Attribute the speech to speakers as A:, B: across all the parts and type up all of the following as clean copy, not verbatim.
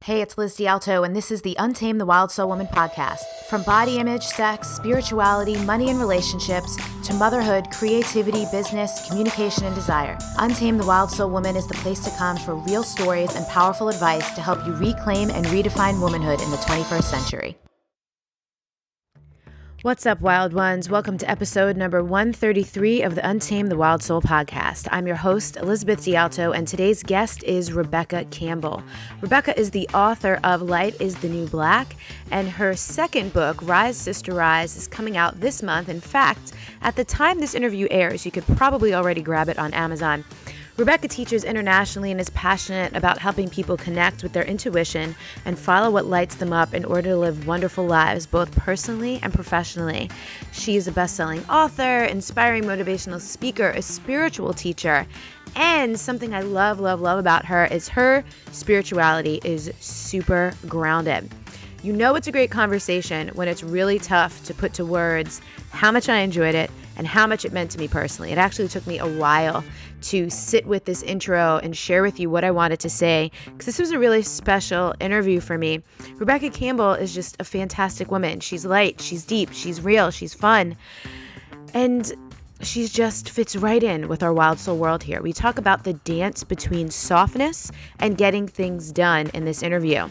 A: Hey, it's Liz D'Alto, and this is the Untame the Wild Soul Woman podcast. From body image, sex, spirituality, money and relationships, to motherhood, creativity, business, communication, and desire, Untame the Wild Soul Woman is the place to come for real stories and powerful advice to help you reclaim and redefine womanhood in the 21st century. What's up, wild ones? Welcome to episode number 133 of the Untamed the Wild Soul podcast. I'm your host, Elizabeth D'Alto, and today's guest is Rebecca Campbell. Rebecca is the author of Light is the New Black, and her second book, Rise, Sister, Rise, is coming out this month. In fact, at the time this interview airs, you could probably already grab it on Amazon. Rebecca teaches internationally and is passionate about helping people connect with their intuition and follow what lights them up in order to live wonderful lives, both personally and professionally. She is a best-selling author, inspiring motivational speaker, a spiritual teacher, and something I love about her is her spirituality is super grounded. You know it's a great conversation when it's really tough to put to words how much I enjoyed it and how much it meant to me personally. It actually took me a while to sit with this intro and share with you what I wanted to say, because this was a really special interview for me. Rebecca Campbell is just a fantastic woman. She's light, she's deep, she's real, she's fun, and she just fits right in with our wild soul world here. We talk about the dance between softness and getting things done in this interview.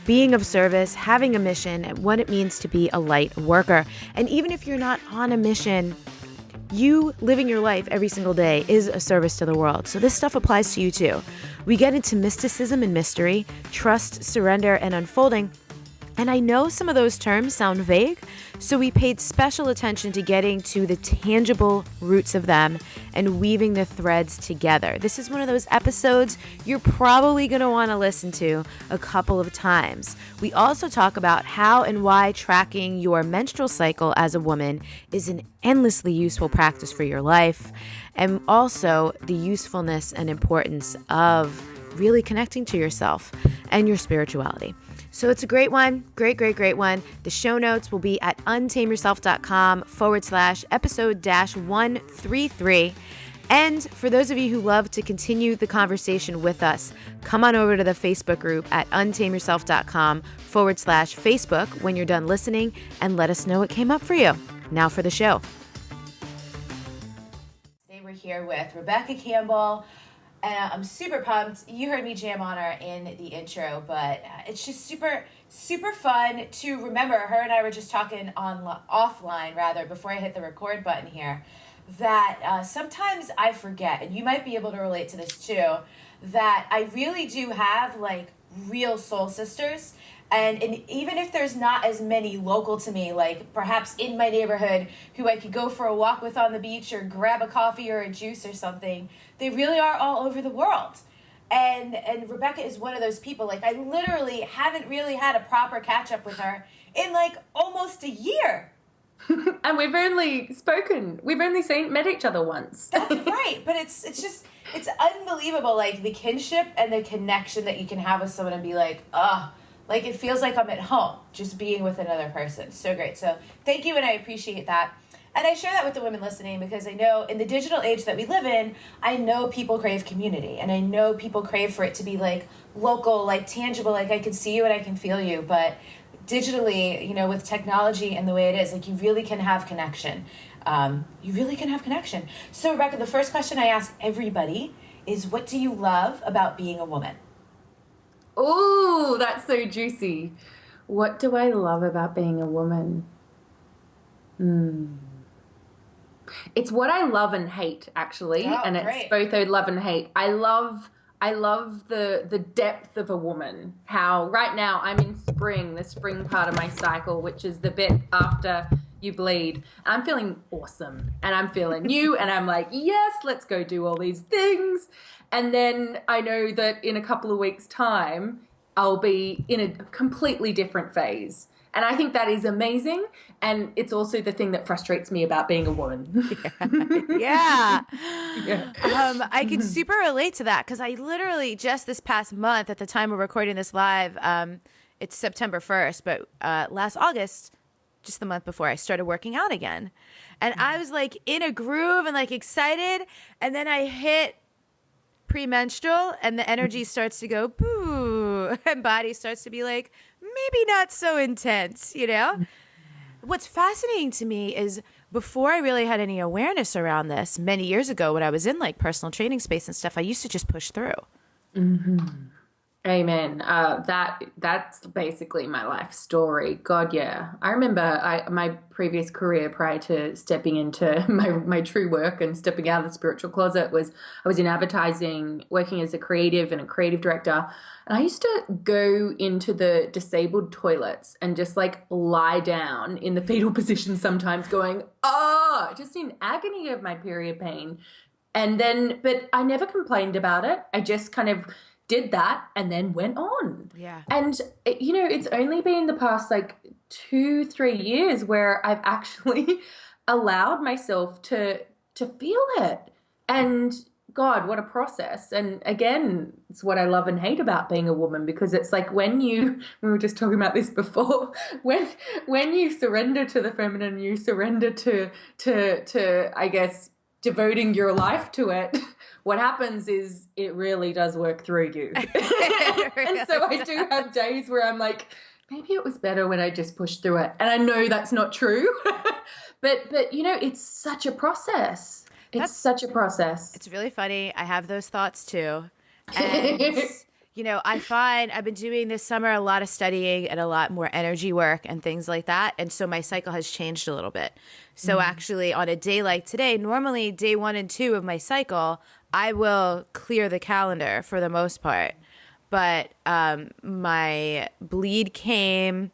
A: Being of service, having a mission, and what it means to be a light worker. And even if you're not on a mission, you living your life every single day is a service to the world. So this stuff applies to you too. We get into mysticism and mystery, trust, surrender, and unfolding. And I know some of those terms sound vague, so we paid special attention to getting to the tangible roots of them and weaving the threads together. This is one of those episodes you're probably going to want to listen to a couple of times. We also talk about how and why tracking your menstrual cycle as a woman is an endlessly useful practice for your life, and also the usefulness and importance of really connecting to yourself and your spirituality. So it's a great one, great one. The show notes will be at untameyourself.com/episode-133. And for those of you who love to continue the conversation with us, come on over to the Facebook group at untameyourself.com/Facebook when you're done listening and let us know what came up for you. Now for the show. Today we're here with Rebecca Campbell. I'm super pumped. You heard me jam on her in the intro, but it's just super fun to remember. Her and I were just talking offline, before I hit the record button here, that sometimes I forget, and you might be able to relate to this too, that I really do have like real soul sisters. And even if there's not as many local to me, like perhaps in my neighborhood, who I could go for a walk with on the beach or grab a coffee or a juice or something, they really are all over the world. And Rebecca is one of those people. Like, I literally haven't really had a proper catch up with her in like almost a year.
B: And we've only met each other once.
A: That's right. But it's unbelievable, like the kinship and the connection that you can have with someone and be like, like it feels like I'm at home just being with another person. So great. So thank you, and I appreciate that. And I share that with the women listening because I know in the digital age that we live in, I know people crave community, and I know people crave for it to be like local, like tangible, like I can see you and I can feel you. But digitally, with technology and the way it is, like you really can have connection. So Rebecca, the first question I ask everybody is, what do you love about being a woman?
B: Oh, that's so juicy. What do I love about being a woman? It's what I love and hate, actually. And it's
A: great.
B: both a love and hate. I love the depth of a woman. How right now I'm in the spring part of my cycle, which is the bit after you bleed. I'm feeling awesome and I'm feeling new and I'm like, yes, let's go do all these things. And then I know that in a couple of weeks' time, I'll be in a completely different phase. And I think that is amazing. And it's also the thing that frustrates me about being a woman.
A: Yeah. I can super relate to that because I literally just this past month, at the time we're recording this live, it's September 1st, but last August, just the month before, I started working out again. And I was like in a groove and like excited. And then I hit premenstrual and the energy starts to go, boo. and body starts to be like, maybe not so intense, you know? What's fascinating to me is before I really had any awareness around this many years ago when I was in like personal training space and stuff, I used to just push through.
B: Amen. That's basically my life story. God, yeah. I remember my previous career prior to stepping into my true work and stepping out of the spiritual closet was I was in advertising, working as a creative and a creative director. And I used to go into the disabled toilets and just like lie down in the fetal position sometimes going, oh, just in agony of my period pain. And then, but I never complained about it. I just kind of did that and then went on.
A: Yeah.
B: And, it's only been the past like 2-3 years where I've actually allowed myself to feel it. And God, what a process. And again, it's what I love and hate about being a woman, because it's like we were just talking about this before, when you surrender to the feminine, you surrender to I guess, devoting your life to it, what happens is it really does work through you. And so I do have days where I'm like, maybe it was better when I just pushed through it. And I know that's not true, but it's such a process. It's such a process.
A: It's really funny. I have those thoughts too. And I find I've been doing this summer a lot of studying and a lot more energy work and things like that. And so my cycle has changed a little bit. So actually on a day like today, normally day 1 and 2 of my cycle, I will clear the calendar for the most part. But my bleed came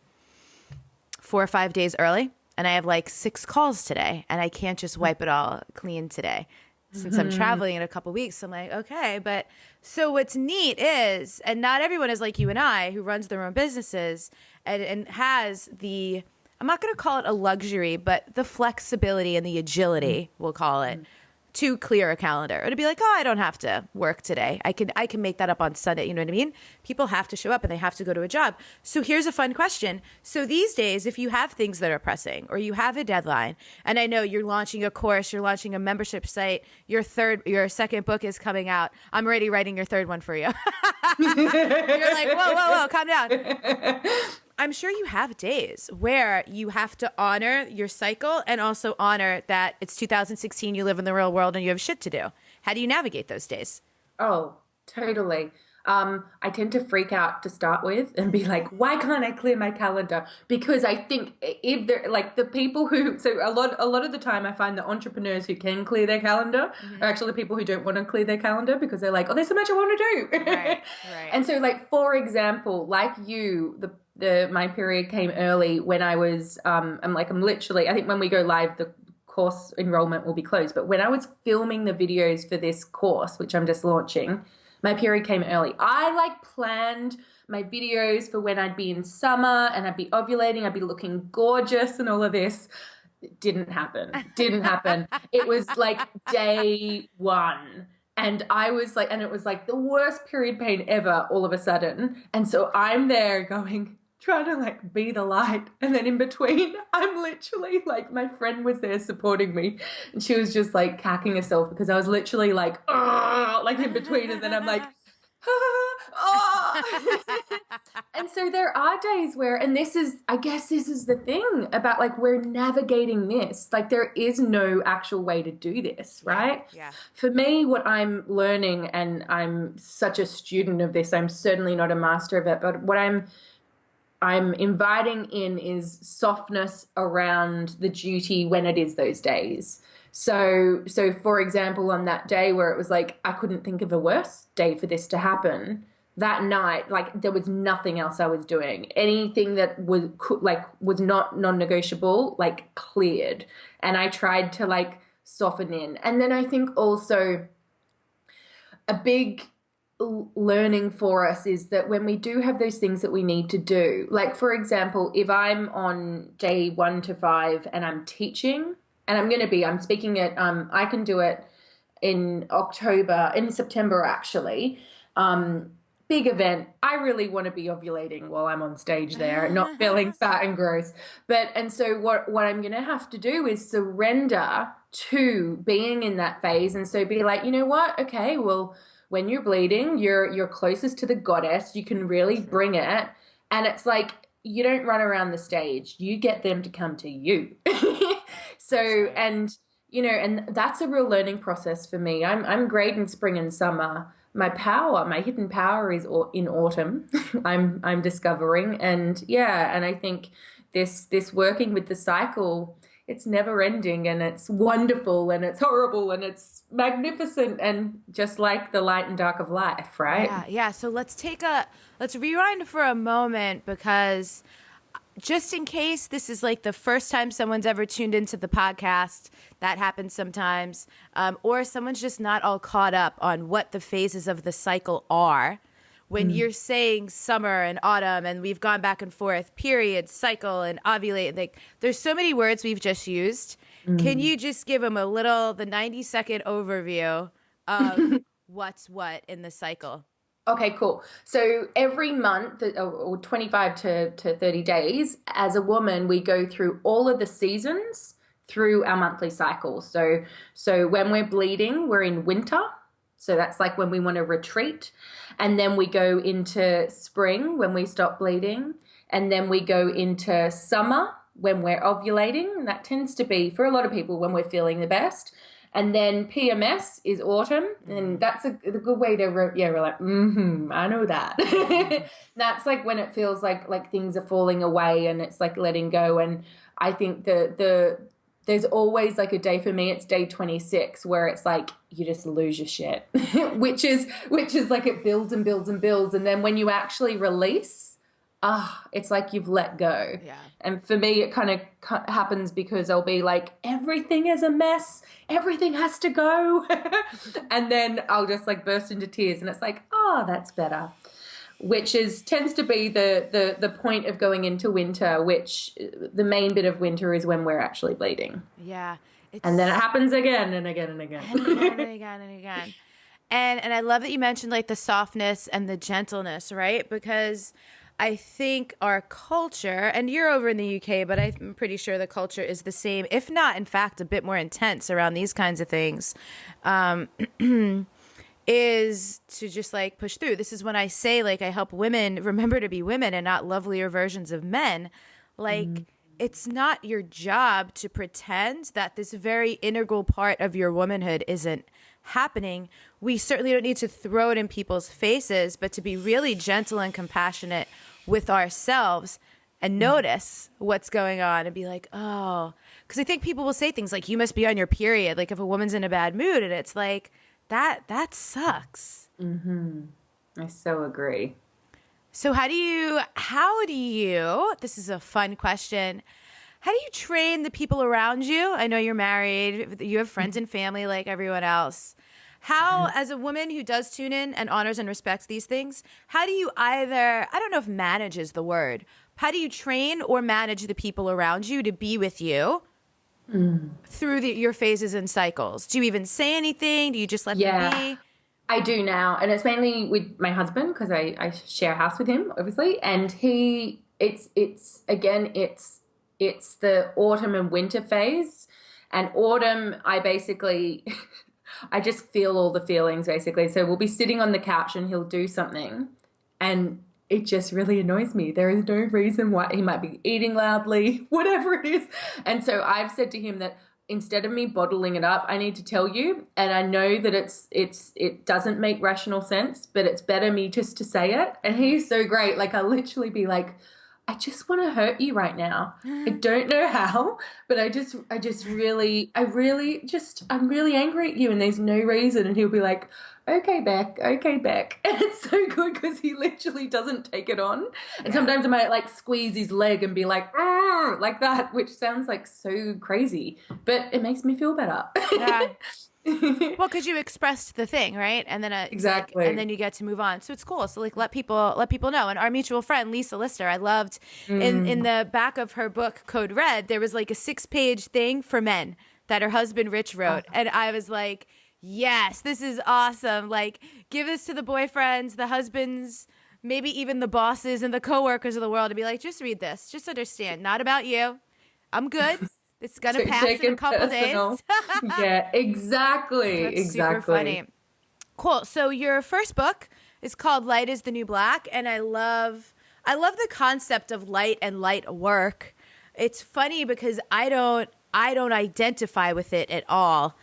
A: 4 or 5 days early. And I have like 6 calls today. And I can't just wipe it all clean today. Since I'm traveling in a couple weeks, so I'm like, okay. But so what's neat is, and not everyone is like you and I who runs their own businesses and has the, I'm not going to call it a luxury, but the flexibility and the agility, we'll call it, to clear a calendar. Or to be like, oh, I don't have to work today. I can make that up on Sunday. You know what I mean? People have to show up and they have to go to a job. So here's a fun question. So these days, if you have things that are pressing or you have a deadline, and I know you're launching a course, you're launching a membership site, your second book is coming out. I'm already writing your third one for you. You're like, whoa, calm down. I'm sure you have days where you have to honor your cycle and also honor that it's 2016, you live in the real world and you have shit to do. How do you navigate those days?
B: Oh, totally. I tend to freak out to start with and be like, why can't I clear my calendar? Because I think if they're like the people who, so a lot of the time I find the entrepreneurs who can clear their calendar are actually the people who don't want to clear their calendar because they're like, oh, there's so much I want to do.
A: Right.
B: And so like, for example, like you, my period came early when I was, I'm literally, I think when we go live, the course enrollment will be closed. But when I was filming the videos for this course, which I'm just launching, my period came early. I planned my videos for when I'd be in summer and I'd be ovulating, I'd be looking gorgeous and all of this. It didn't happen. It was like day 1. And I was like, and it was like the worst period pain ever all of a sudden. And so I'm there trying to be the light. And then in between, I'm literally my friend was there supporting me. And she was just cacking herself because I was literally in between. And then I'm like, oh. And so there are days where, and I guess this is the thing about we're navigating this. There is no actual way to do this, right?
A: Yeah.
B: For me, what I'm learning, and I'm such a student of this, I'm certainly not a master of it, but what I'm inviting in is softness around the duty when it is those days. So for example, on that day where it was I couldn't think of a worse day for this to happen, that night, there was nothing else I was doing. Anything that was not non-negotiable, cleared. And I tried to soften in. And then I think also a big learning for us is that when we do have those things that we need to do, for example, if I'm on day 1 to 5 and I'm teaching, and I'm speaking at, I can do it in September actually, big event. I really want to be ovulating while I'm on stage there and not feeling fat and gross. And so what I'm going to have to do is surrender to being in that phase. And so be like, you know what? Okay, well, when you're bleeding, you're closest to the goddess. You can really bring it. And it's like, you don't run around the stage. You get them to come to you. So, and, you know, and that's a real learning process for me. I'm great in spring and summer. My hidden power is in autumn. I'm discovering. And yeah, and I think this working with the cycle, it's never ending, and it's wonderful, and it's horrible, and it's magnificent, and just like the light and dark of life, right?
A: Yeah. So let's rewind for a moment, because just in case this is like the first time someone's ever tuned into the podcast, that happens sometimes, or someone's just not all caught up on what the phases of the cycle are. When you're saying summer and autumn, and we've gone back and forth, period, cycle, and ovulate, like there's so many words we've just used. Can you just give them the 90-second overview of what's what in the cycle?
B: Okay, cool. So every month, or 25 to 30 days, as a woman, we go through all of the seasons through our monthly cycle. So when we're bleeding, we're in winter. So that's like when we want to retreat. And then we go into spring when we stop bleeding. And then we go into summer when we're ovulating. And that tends to be, for a lot of people, when we're feeling the best. And then PMS is autumn. And that's a good way to, we're like, I know that. That's like when it feels like things are falling away and it's like letting go. And I think there's always like a day, for me, it's day 26, where it's like you just lose your shit, which is like it builds and builds and builds. And then when you actually release, it's like you've let go.
A: Yeah.
B: And for me, it kind of happens because I'll be like, everything is a mess. Everything has to go. And then I'll just like burst into tears. And it's like, that's better. Which tends to be the point of going into winter, which the main bit of winter is when we're actually bleeding.
A: Yeah.
B: And then it happens again and again and again.
A: And I love that you mentioned like the softness and the gentleness, right? Because I think our culture, and you're over in the UK, but I'm pretty sure the culture is the same, if not, in fact, a bit more intense around these kinds of things. Is to just like push through. This is when I say like I help women remember to be women and not lovelier versions of men. Like it's not your job to pretend that this very integral part of your womanhood isn't happening. We certainly don't need to throw it in people's faces, but to be really gentle and compassionate with ourselves and notice what's going on and be like, oh, because I think people will say things like, you must be on your period. Like if a woman's in a bad mood, and it's like, that sucks.
B: I so agree.
A: So how do you, this is a fun question, how do you train the people around you? I know you're married, you have friends and family like everyone else. How, as a woman who does tune in and honors and respects these things, how do you I don't know if manage is the word, how do you train or manage the people around you to be with you through your phases and cycles? Do you even say anything? Do you just let them be?
B: I do now, and it's mainly with my husband because I share a house with him, obviously, and it's the autumn and winter phase. And autumn, I just feel all the feelings basically. So we'll be sitting on the couch and he'll do something, and it just really annoys me. There is no reason why. He might be eating loudly, whatever it is. And so I've said to him that instead of me bottling it up, I need to tell you. And I know that it doesn't make rational sense, but it's better me just to say it. And he's so great. Like I'll literally be like, I just want to hurt you right now. I don't know how, but I'm really angry at you and there's no reason. And he'll be like, okay, Beck. And it's so good because he literally doesn't take it on. And sometimes I might like squeeze his leg and be like that, which sounds like so crazy, but it makes me feel better.
A: Yeah. Well, because you expressed the thing, right? And then
B: exactly,
A: and then you get to move on. So it's cool. So like let people know. And our mutual friend Lisa Lister, I loved in the back of her book Code Red, there was like a 6-page thing for men that her husband Rich wrote, and I was like, yes, this is awesome. Like, give this to the boyfriends, the husbands, maybe even the bosses and the coworkers of the world, to be like, just read this, just understand, not about you. I'm good. It's gonna pass in a couple days.
B: Yeah, exactly.
A: That's super funny. Cool. So your first book is called Light is the New Black, and I love the concept of light and light work. It's funny because I don't identify with it at all.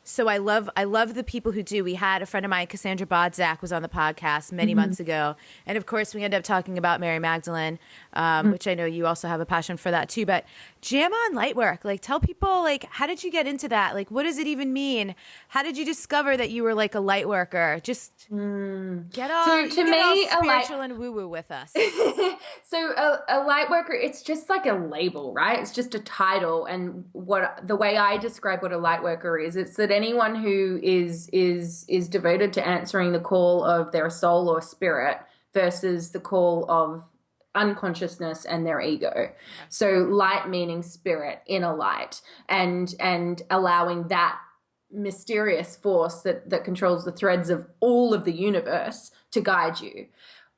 A: So I love the people who do. We had a friend of mine, Cassandra Bodzak, was on the podcast many months ago. And of course, we ended up talking about Mary Magdalene, which I know you also have a passion for that too. But jam on lightwork. Like, tell people, like, how did you get into that? Like, what does it even mean? How did you discover that you were like a light worker? Just get all,
B: so to me,
A: all spiritual and woo-woo with us.
B: So a light worker, it's just like a label, right? It's just a title. And the way I describe what a light worker is, it's that anyone who is devoted to answering the call of their soul or spirit versus the call of unconsciousness and their ego. So light meaning spirit, inner light, and allowing that mysterious force that controls the threads of all of the universe to guide you.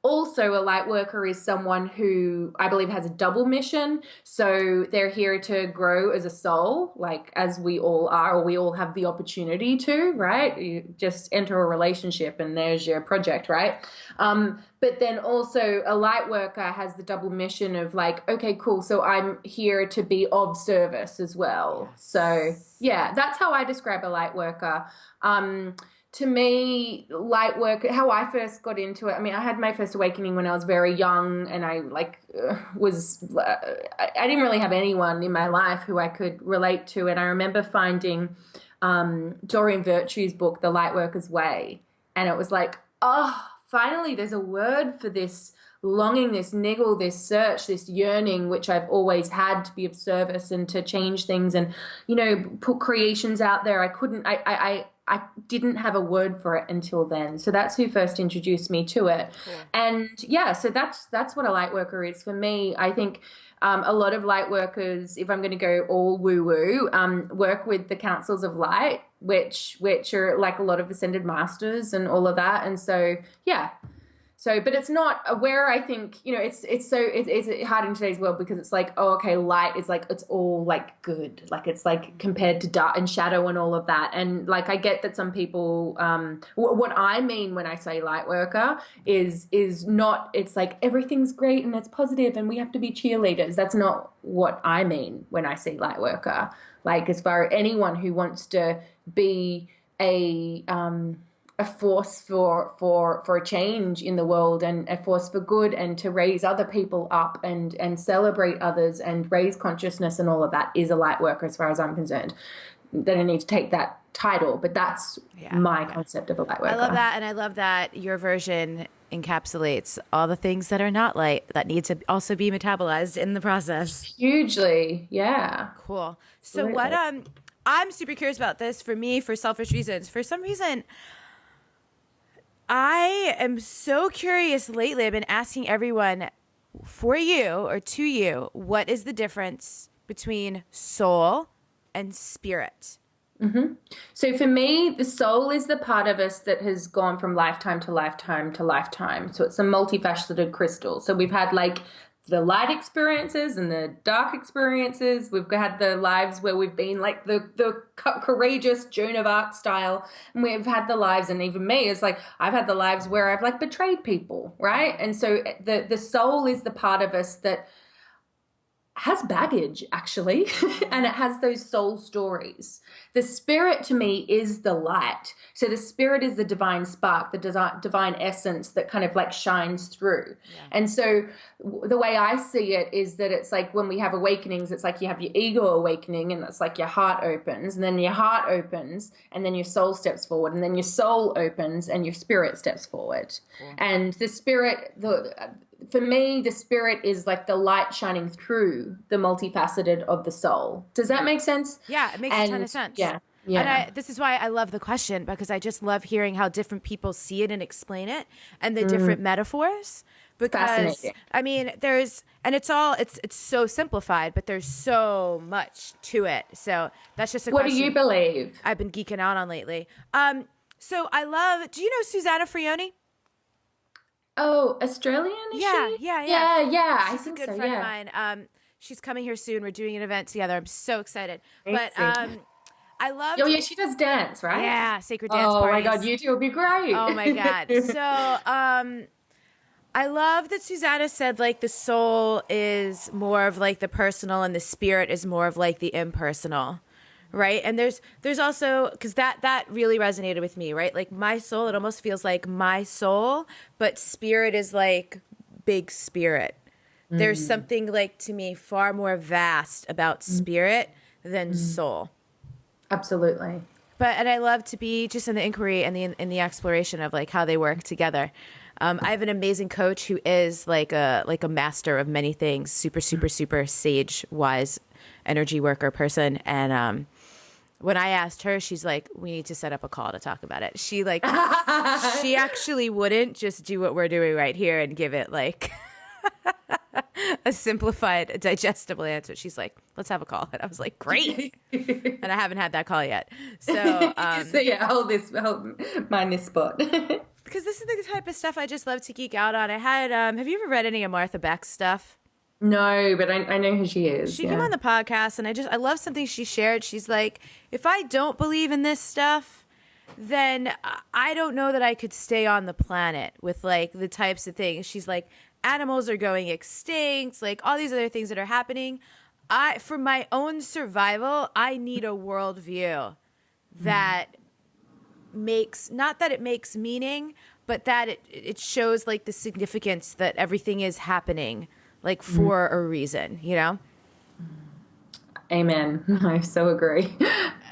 B: Also, a light worker is someone who I believe has a double mission. So they're here to grow as a soul, like as we all are, or we all have the opportunity to, right? You just enter a relationship and there's your project, right? But then also a light worker has the double mission of like, okay, cool. So I'm here to be of service as well. Yes. So yeah, that's how I describe a light worker. To me, light work, how I first got into it, I mean, I had my first awakening when I was very young, and I I didn't really have anyone in my life who I could relate to. And I remember finding Doreen Virtue's book, The Lightworker's Way. And it was like, oh, finally there's a word for this longing, this niggle, this search, this yearning, which I've always had to be of service and to change things and, you know, put creations out there. I didn't have a word for it until then. So that's who first introduced me to it. Cool. And yeah, so that's what a light worker is for me. I think a lot of light workers, if I'm going to go all woo-woo, work with the councils of light, which are like a lot of ascended masters and all of that. And so, yeah. So, but it's not where I think, you know, it's hard in today's world because it's like, oh, okay, light is like, it's all like good. Like it's like compared to dark and shadow and all of that. And like, I get that some people, what I mean when I say light worker is not, it's like everything's great and it's positive and we have to be cheerleaders. That's not what I mean when I say light worker. Like as far as anyone who wants to be a force for a change in the world and a force for good and to raise other people up and celebrate others and raise consciousness and all of that is a light worker as far as I'm concerned. They don't need to take that title, but that's my concept of a light worker.
A: I love that, and I love that your version encapsulates all the things that are not light that need to also be metabolized in the process.
B: Hugely, yeah.
A: Cool. So what I'm super curious about this for me for selfish reasons. For some reason, I am so curious lately. I've been asking everyone for you or to you, what is the difference between soul and spirit?
B: Mm-hmm. So for me, the soul is the part of us that has gone from lifetime to lifetime to lifetime. So it's a multifaceted crystal. So we've had like the light experiences and the dark experiences. We've had the lives where we've been like the courageous Joan of Arc style. And we've had the lives, and even me, it's like I've had the lives where I've like betrayed people, right? And so the soul is the part of us that has baggage, actually, and it has those soul stories. The spirit to me is the light. So the spirit is the divine spark, the divine essence that kind of like shines through. Yeah. And so the way I see it is that it's like when we have awakenings, it's like you have your ego awakening and it's like your heart opens, and then your heart opens and then your soul steps forward, and then your soul opens and your spirit steps forward. Cool. And the spirit, for me, the spirit is like the light shining through the multifaceted of the soul. Does that make sense?
A: Yeah, it makes a ton of sense. Yeah. And this is why I love the question, because I just love hearing how different people see it and explain it and the different metaphors. Because I mean, it's so simplified, but there's so much to it. So that's just a question.
B: What do you believe?
A: I've been geeking out on lately. So do you know Susanna Frioni?
B: Oh, Australian? Is she?
A: Yeah.
B: She's
A: a good friend of mine. She's coming here soon. We're doing an event together. I'm so excited. But I loved.
B: Oh yeah, she does dance, right?
A: Yeah, sacred dance
B: Oh my
A: parties.
B: God, you two will be great.
A: Oh my God. So, I love that Susanna said like the soul is more of like the personal and the spirit is more of like the impersonal. Right. And there's also because that really resonated with me. Right. Like my soul, it almost feels like my soul, but spirit is like big spirit. There's something like to me far more vast about spirit than soul.
B: Absolutely.
A: But and I love to be just in the inquiry and the exploration of like how they work together. I have an amazing coach who is like a master of many things, super sage, wise, energy worker person. And when I asked her, she's like, "We need to set up a call to talk about it." She like she actually wouldn't just do what we're doing right here and give it like a simplified, digestible answer. She's like, "Let's have a call." And I was like, "Great." And I haven't had that call yet. So
B: yeah, mind this spot.
A: Because this is the type of stuff I just love to geek out on. I had, have you ever read any of Martha Beck's stuff?
B: No, but I know who she is.
A: She came on the podcast and I love something she shared. She's like, if I don't believe in this stuff, then I don't know that I could stay on the planet with like the types of things. She's like, animals are going extinct, like all these other things that are happening. For my own survival, I need a worldview that makes, not that it makes meaning, but that it shows like the significance that everything is happening like for a reason, you know?
B: Amen. I so agree.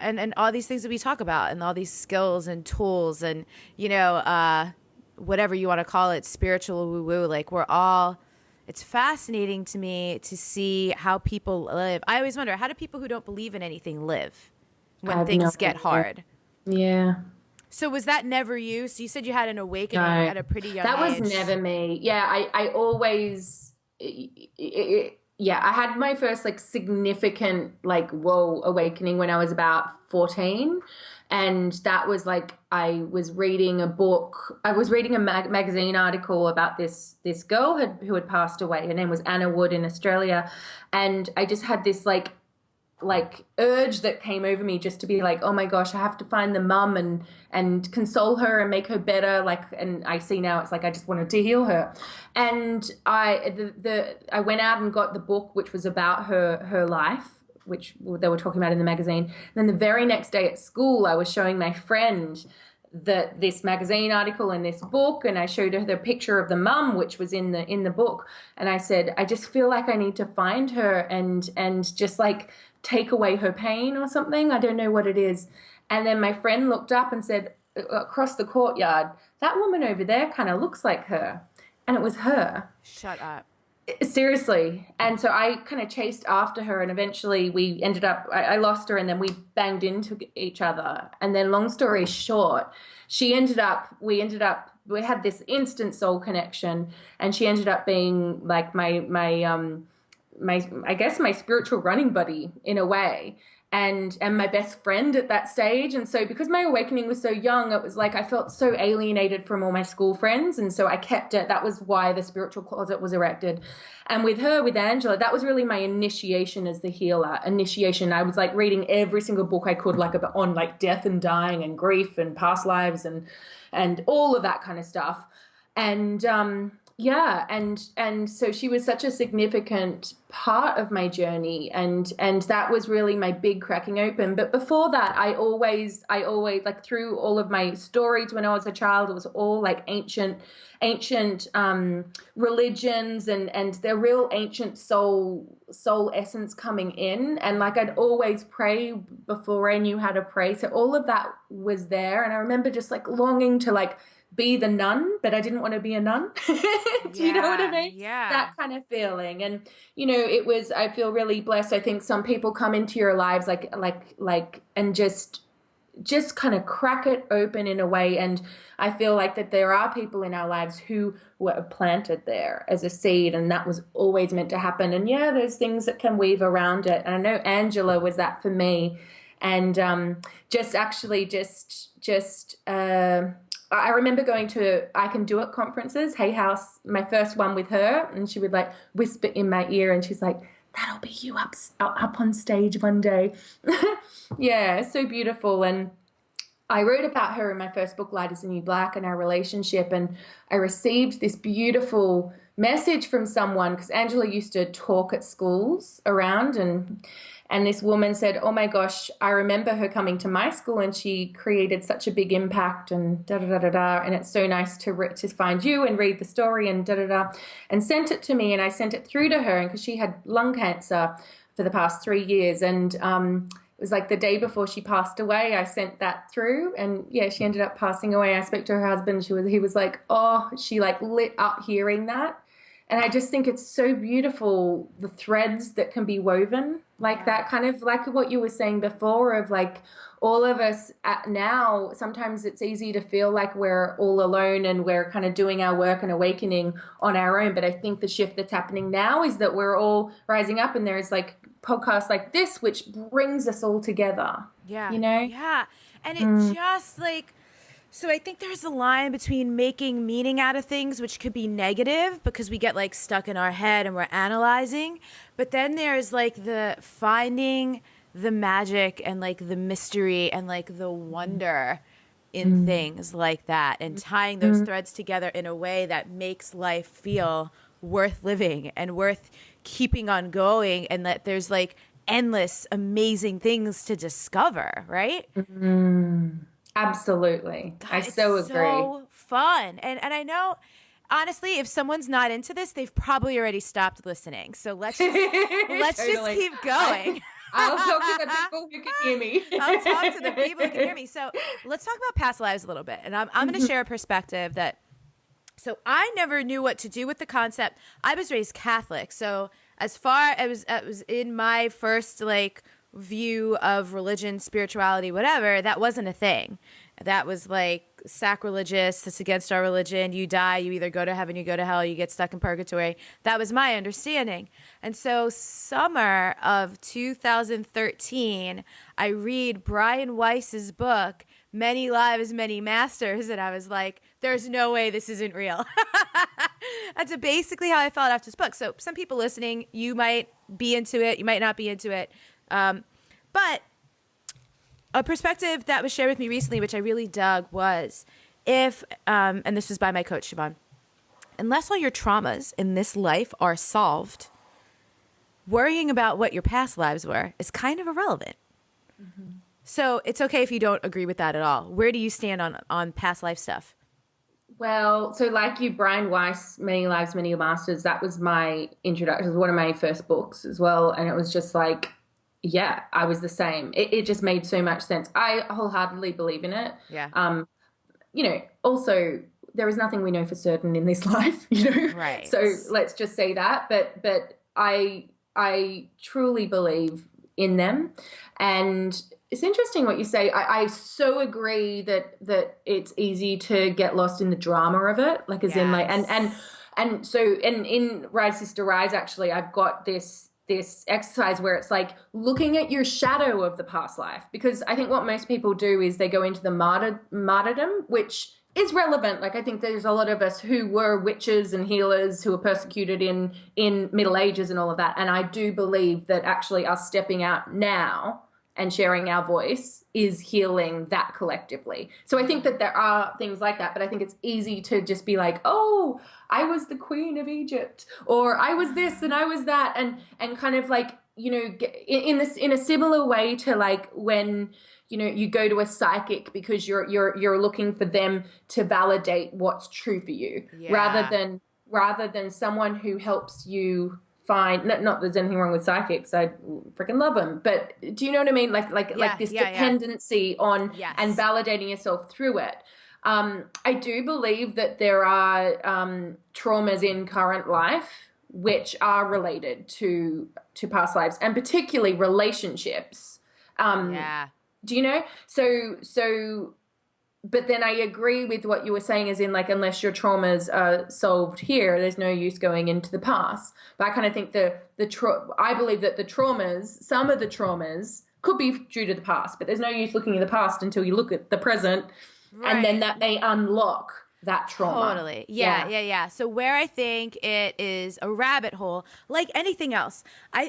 A: And all these things that we talk about and all these skills and tools and, you know, whatever you want to call it, spiritual woo-woo, like we're all, it's fascinating to me to see how people live. I always wonder, how do people who don't believe in anything live when things get hard?
B: Yeah.
A: So was that never you? So you said you had an awakening at a pretty young age.
B: That was never me. Yeah, I always, I had my first like significant like awakening when I was about 14. And that was like, I was reading a book. I was reading a magazine article about this girl who had passed away. Her name was Anna Wood in Australia. And I just had this like urge that came over me just to be like, oh my gosh, I have to find the mum and console her and make her better. Like, and I see now it's like, I just wanted to heal her. And I went out and got the book, which was about her life, which they were talking about in the magazine. And then the very next day at school, I was showing my friend this magazine article and this book, and I showed her the picture of the mum, which was in the book. And I said, I just feel like I need to find her and just like take away her pain or something. I don't know what it is. And then my friend looked up and said, across the courtyard, that woman over there kind of looks like her. And it was her.
A: Shut up.
B: Seriously. And so I kind of chased after her, and eventually we ended up, I lost her, and then we banged into each other. And then long story short, we had this instant soul connection, and she ended up being like my I guess my spiritual running buddy in a way, and my best friend at that stage. And so because my awakening was so young, it was like I felt so alienated from all my school friends, and so I kept it. That was why the spiritual closet was erected. And with Angela, that was really my initiation as the healer. I was like reading every single book I could, like on like death and dying and grief and past lives and all of that kind of stuff. And and so she was such a significant part of my journey, and that was really my big cracking open. But before that, I always like through all of my stories when I was a child, it was all like ancient religions and their real ancient soul essence coming in, and like I'd always pray before I knew how to pray. So all of that was there, and I remember just like longing to like be the nun, but I didn't want to be a nun. Do you know what I mean?
A: Yeah.
B: That kind of feeling. And, you know, I feel really blessed. I think some people come into your lives and just kind of crack it open in a way. And I feel like that there are people in our lives who were planted there as a seed, and that was always meant to happen. And yeah, there's things that can weave around it. And I know Angela was that for me. And I remember going to I Can Do It conferences, Hay House, my first one with her, and she would like whisper in my ear, and she's like, that'll be you up on stage one day. Yeah, so beautiful. And I wrote about her in my first book, Light is the New Black, and our relationship. And I received this beautiful message from someone, because Angela used to talk at schools around, and this woman said, oh my gosh, I remember her coming to my school and she created such a big impact, and da da da da da. And it's so nice to find you and read the story, and da da da, and sent it to me. And I sent it through to her, and because she had lung cancer for the past 3 years. And it was like the day before she passed away, I sent that through, and yeah, she ended up passing away. I spoke to her husband. He was like, oh, she like lit up hearing that. And I just think it's so beautiful, the threads that can be woven, like that, kind of like what you were saying before, of like all of us now, sometimes it's easy to feel like we're all alone and we're kind of doing our work and awakening on our own. But I think the shift that's happening now is that we're all rising up, and there's like podcasts like this, which brings us all together.
A: Yeah.
B: You know?
A: Yeah. And it just like, so I think there's a line between making meaning out of things, which could be negative because we get like stuck in our head and we're analyzing. But then there's like the finding the magic and like the mystery and like the wonder in things like that, and tying those threads together in a way that makes life feel worth living and worth keeping on going, and that there's like endless amazing things to discover, right?
B: Absolutely.
A: God,
B: I so agree.
A: So fun. And I know, honestly, if someone's not into this, they've probably already stopped listening. So let's just keep going.
B: I'll talk to the people who can hear me.
A: I'll talk to the people who can hear me. So let's talk about past lives a little bit. And I'm going to share a perspective that, so I never knew what to do with the concept. I was raised Catholic. So as far as it was in my first like view of religion, spirituality, whatever, that wasn't a thing. That was like sacrilegious. That's against our religion. You die, you either go to heaven, you go to hell, you get stuck in purgatory. That was my understanding. And so summer of 2013, I read Brian Weiss's book, Many Lives, Many Masters. And I was like, there's no way this isn't real. That's basically how I felt after this book. So some people listening, you might be into it. You might not be into it. But a perspective that was shared with me recently, which I really dug, was if, and this was by my coach, Siobhan, unless all your traumas in this life are solved, worrying about what your past lives were is kind of irrelevant. So it's okay if you don't agree with that at all. Where do you stand on past life stuff?
B: Well, so like you, Brian Weiss, Many Lives, Many Masters, that was my introduction. It was one of my first books as well. And it was just like, yeah, I was the same. It just made so much sense. I wholeheartedly believe in it.
A: Yeah.
B: You know, also there is nothing we know for certain in this life, you know?
A: Right.
B: So let's just say that. But I truly believe in them. And it's interesting what you say. I so agree that it's easy to get lost in the drama of it. Like as in like, and so in Rise Sister Rise, actually, I've got this exercise where it's like looking at your shadow of the past life, because I think what most people do is they go into the martyrdom, which is relevant. Like I think there's a lot of us who were witches and healers who were persecuted in Middle Ages and all of that. And I do believe that actually us stepping out now and sharing our voice is healing that collectively. So I think that there are things like that, but I think it's easy to just be like, oh, I was the Queen of Egypt, or I was this and I was that, and kind of like, you know, in a similar way to like when, you know, you go to a psychic because you're looking for them to validate what's true for you, rather than someone who helps you find, not that there's anything wrong with psychics, I freaking love them, but do you know what I mean? Like this dependency on and validating yourself through it. I do believe that there are traumas in current life which are related to past lives, and particularly relationships. Do you know? So but then I agree with what you were saying, as in like, unless your traumas are solved here, there's no use going into the past. But I kind of think I believe that the traumas, some of the traumas could be due to the past, but there's no use looking at the past until you look at the present. Right. And then that may unlock that trauma.
A: Totally. Yeah. So where I think it is a rabbit hole, like anything else,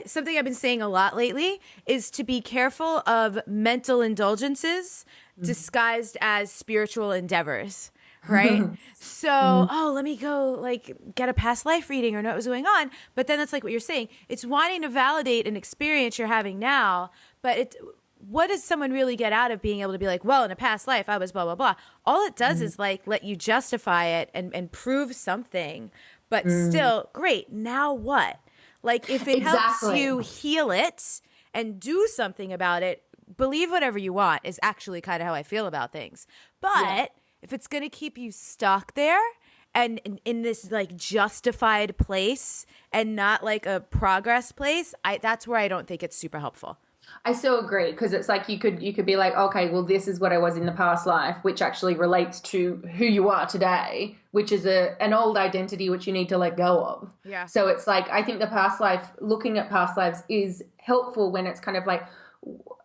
A: something I've been saying a lot lately is to be careful of mental indulgences disguised as spiritual endeavors. Right. So, let me go like get a past life reading or know what was going on. But then it's like what you're saying. It's wanting to validate an experience you're having now, but what does someone really get out of being able to be like, well, in a past life, I was blah, blah, blah. All it does is like let you justify it and prove something. But still, great. Now what? Like if it helps you heal it and do something about it, believe whatever you want is actually kind of how I feel about things. But if it's going to keep you stuck there and in this like justified place and not like a progress place, that's where I don't think it's super helpful.
B: I so agree, because it's like you could be like, okay, well, this is what I was in the past life, which actually relates to who you are today, which is an old identity which you need to let go of.
A: Yeah.
B: So it's like, I think the past life, looking at past lives is helpful when it's kind of like,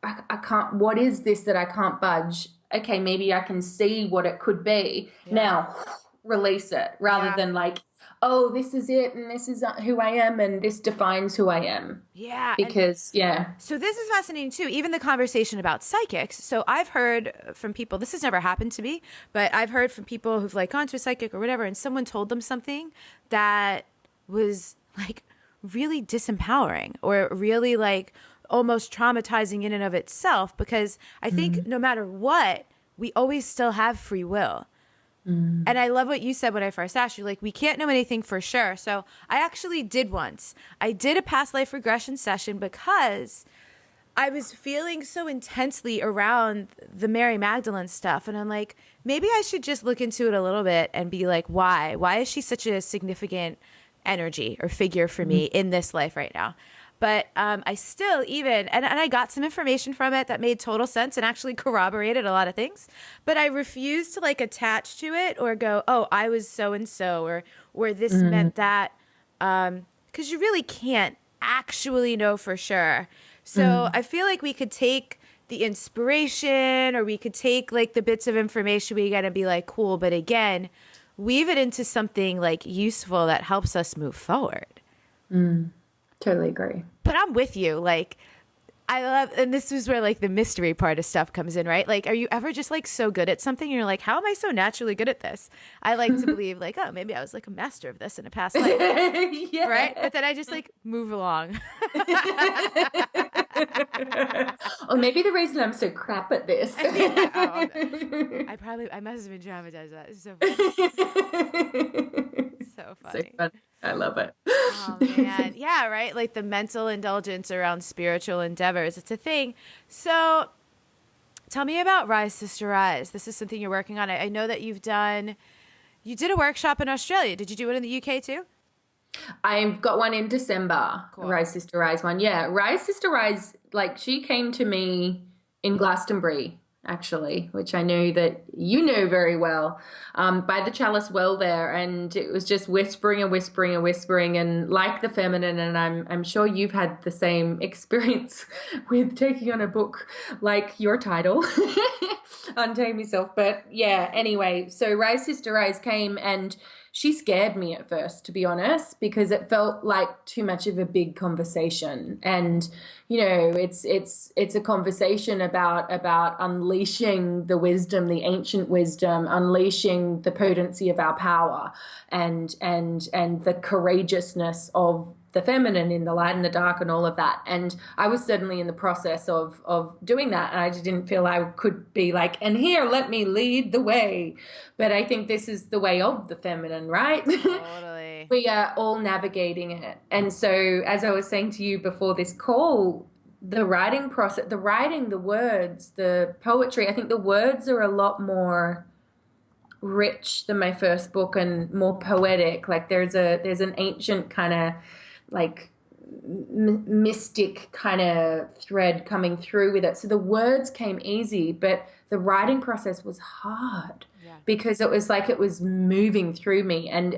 B: I can't, what is this that I can't budge? Okay, maybe I can see what it could be. Yeah. Now, release it rather than like, oh, this is it and this is who I am and this defines who I am.
A: Yeah.
B: Because,
A: So this is fascinating too, even the conversation about psychics. So I've heard from people, this has never happened to me, but I've heard from people who've like gone to a psychic or whatever, and someone told them something that was like really disempowering or really like almost traumatizing in and of itself, because I think no matter what, we always still have free will. And I love what you said when I first asked you, like, we can't know anything for sure. So I actually did once. I did a past life regression session because I was feeling so intensely around the Mary Magdalene stuff. And I'm like, maybe I should just look into it a little bit and be like, why? Why is she such a significant energy or figure for me in this life right now? But I still and I got some information from it that made total sense and actually corroborated a lot of things. But I refused to like attach to it or go, oh, I was so-and-so or this meant that. Because you really can't actually know for sure. So I feel like we could take the inspiration or we could take like the bits of information we get and be like, cool. But again, weave it into something like useful that helps us move forward.
B: Totally agree.
A: But I'm with you. Like, I love, and this is where like the mystery part of stuff comes in, right? Like, are you ever just like so good at something? And you're like, how am I so naturally good at this? I like to believe like, oh, maybe I was like a master of this in a past life. Right? But then I just like move along.
B: Or maybe the reason I'm so crap at this.
A: I must have been traumatized by that. It's so funny. So funny.
B: I love it.
A: Oh man. Yeah, right? Like the mental indulgence around spiritual endeavors. It's a thing. So tell me about Rise Sister Rise. This is something you're working on. I know that you did a workshop in Australia. Did you do it in the UK too?
B: I've got one in December.
A: Cool.
B: Rise Sister Rise one. Yeah. Rise Sister Rise, like she came to me in Glastonbury, actually, which I know that you know very well, by the Chalice Well there. And it was just whispering and whispering and whispering, and like the feminine. And I'm sure you've had the same experience with taking on a book like your title, Untame Yourself. But yeah, anyway, so Rise Sister Rise came and she scared me at first, to be honest, because it felt like too much of a big conversation. And, you know, it's a conversation about unleashing the wisdom, the ancient wisdom, unleashing the potency of our power and the courageousness of the feminine in the light and the dark and all of that. And I was certainly in the process of doing that. And I just didn't feel I could be like, and here, let me lead the way. But I think this is the way of the feminine, right?
A: Totally.
B: We are all navigating it. And so as I was saying to you before this call, the writing process, the writing, the words, the poetry, I think the words are a lot more rich than my first book and more poetic. Like there's an ancient kind of like mystic kind of thread coming through with it. So the words came easy, but the writing process was hard because it was like it was moving through me and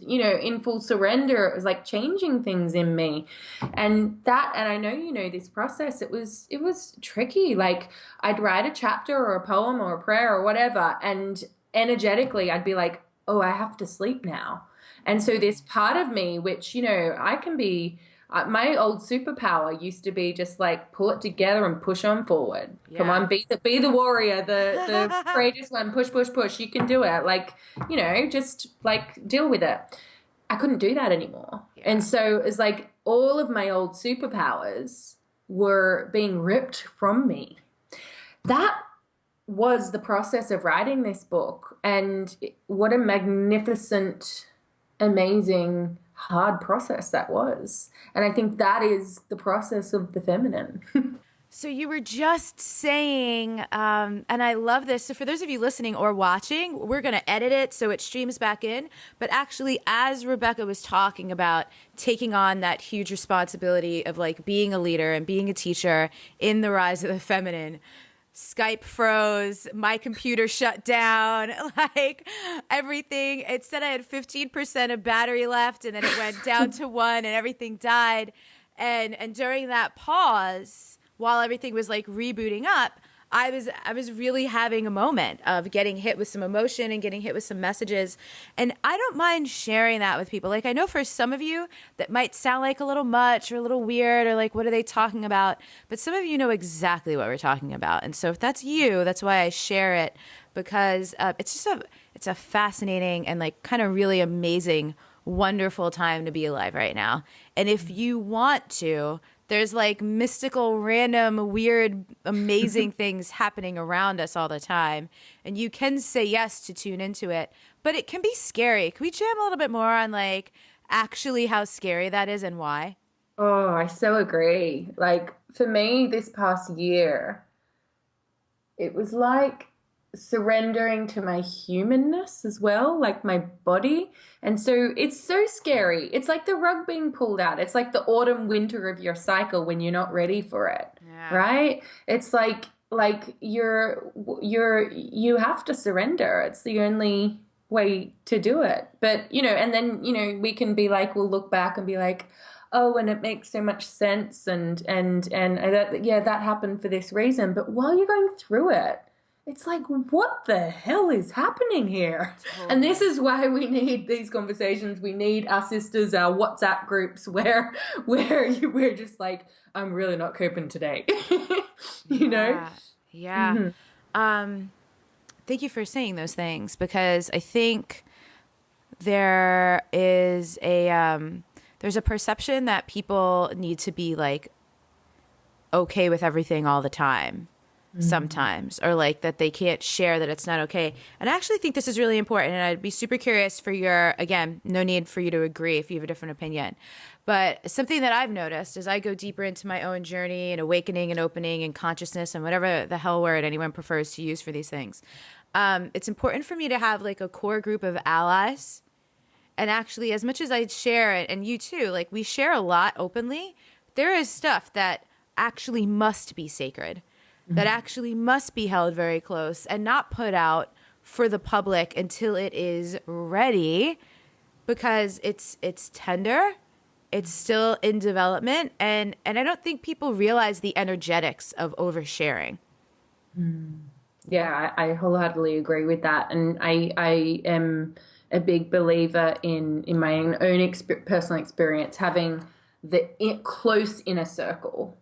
B: you know, in full surrender, it was like changing things in me. And I know you know this process, it was tricky. Like I'd write a chapter or a poem or a prayer or whatever, and energetically I'd be like, oh, I have to sleep now. And so this part of me, which, I can be, my old superpower used to be just like pull it together and push on forward. Come
A: Yeah.
B: on, be the warrior, the courageous one, push, push, push. You can do it. Like, just like deal with it. I couldn't do that anymore.
A: Yeah.
B: And so it's like all of my old superpowers were being ripped from me. That was the process of writing this book. And what a magnificent, amazing, hard process that was. And I think that is the process of the feminine.
A: So you were just saying, and I love this. So for those of you listening or watching, we're going to edit it so it streams back in. But actually, as Rebecca was talking about taking on that huge responsibility of like being a leader and being a teacher in the rise of the feminine, Skype froze, my computer shut down, like everything. It said I had 15% of battery left, and then it went down to 1 and everything died. And during that pause, while everything was like rebooting up, I was really having a moment of getting hit with some emotion and getting hit with some messages. And I don't mind sharing that with people. Like, I know for some of you that might sound like a little much or a little weird or like, what are they talking about? But some of you know exactly what we're talking about. And so if that's you, that's why I share it, because it's a fascinating and like kind of really amazing, wonderful time to be alive right now. And if you want to, there's like mystical, random, weird, amazing things happening around us all the time. And you can say yes to tune into it, but it can be scary. Can we jam a little bit more on like actually how scary that is and why?
B: Oh, I so agree. Like for me, this past year, it was like surrendering to my humanness as well, like my body. And so it's so scary. It's like the rug being pulled out. It's like the autumn winter of your cycle when you're not ready for it.
A: Yeah.
B: Right? It's like you have to surrender. It's the only way to do it. But, and then, we can be like, we'll look back and be like, oh, and it makes so much sense. And that, yeah, that happened for this reason. But while you're going through it, it's like, what the hell is happening here? Totally. And this is why we need these conversations. We need our sisters, our WhatsApp groups where we're just like, I'm really not coping today. you know?
A: Yeah. Mm-hmm. Thank you for saying those things, because I think there is there's a perception that people need to be like okay with everything all the time. Sometimes, or like that they can't share that it's not okay. And I actually think this is really important, and I'd be super curious for your, again, no need for you to agree if you have a different opinion, but something that I've noticed as I go deeper into my own journey and awakening and opening and consciousness and whatever the hell word anyone prefers to use for these things, it's important for me to have like a core group of allies. And actually, as much as I share it, and you too, like we share a lot openly, there is stuff that actually must be sacred, that actually must be held very close and not put out for the public until it is ready, because it's tender, it's still in development, and I don't think people realize the energetics of oversharing.
B: Yeah, I wholeheartedly agree with that, and I am a big believer in my own personal experience having the close inner circle.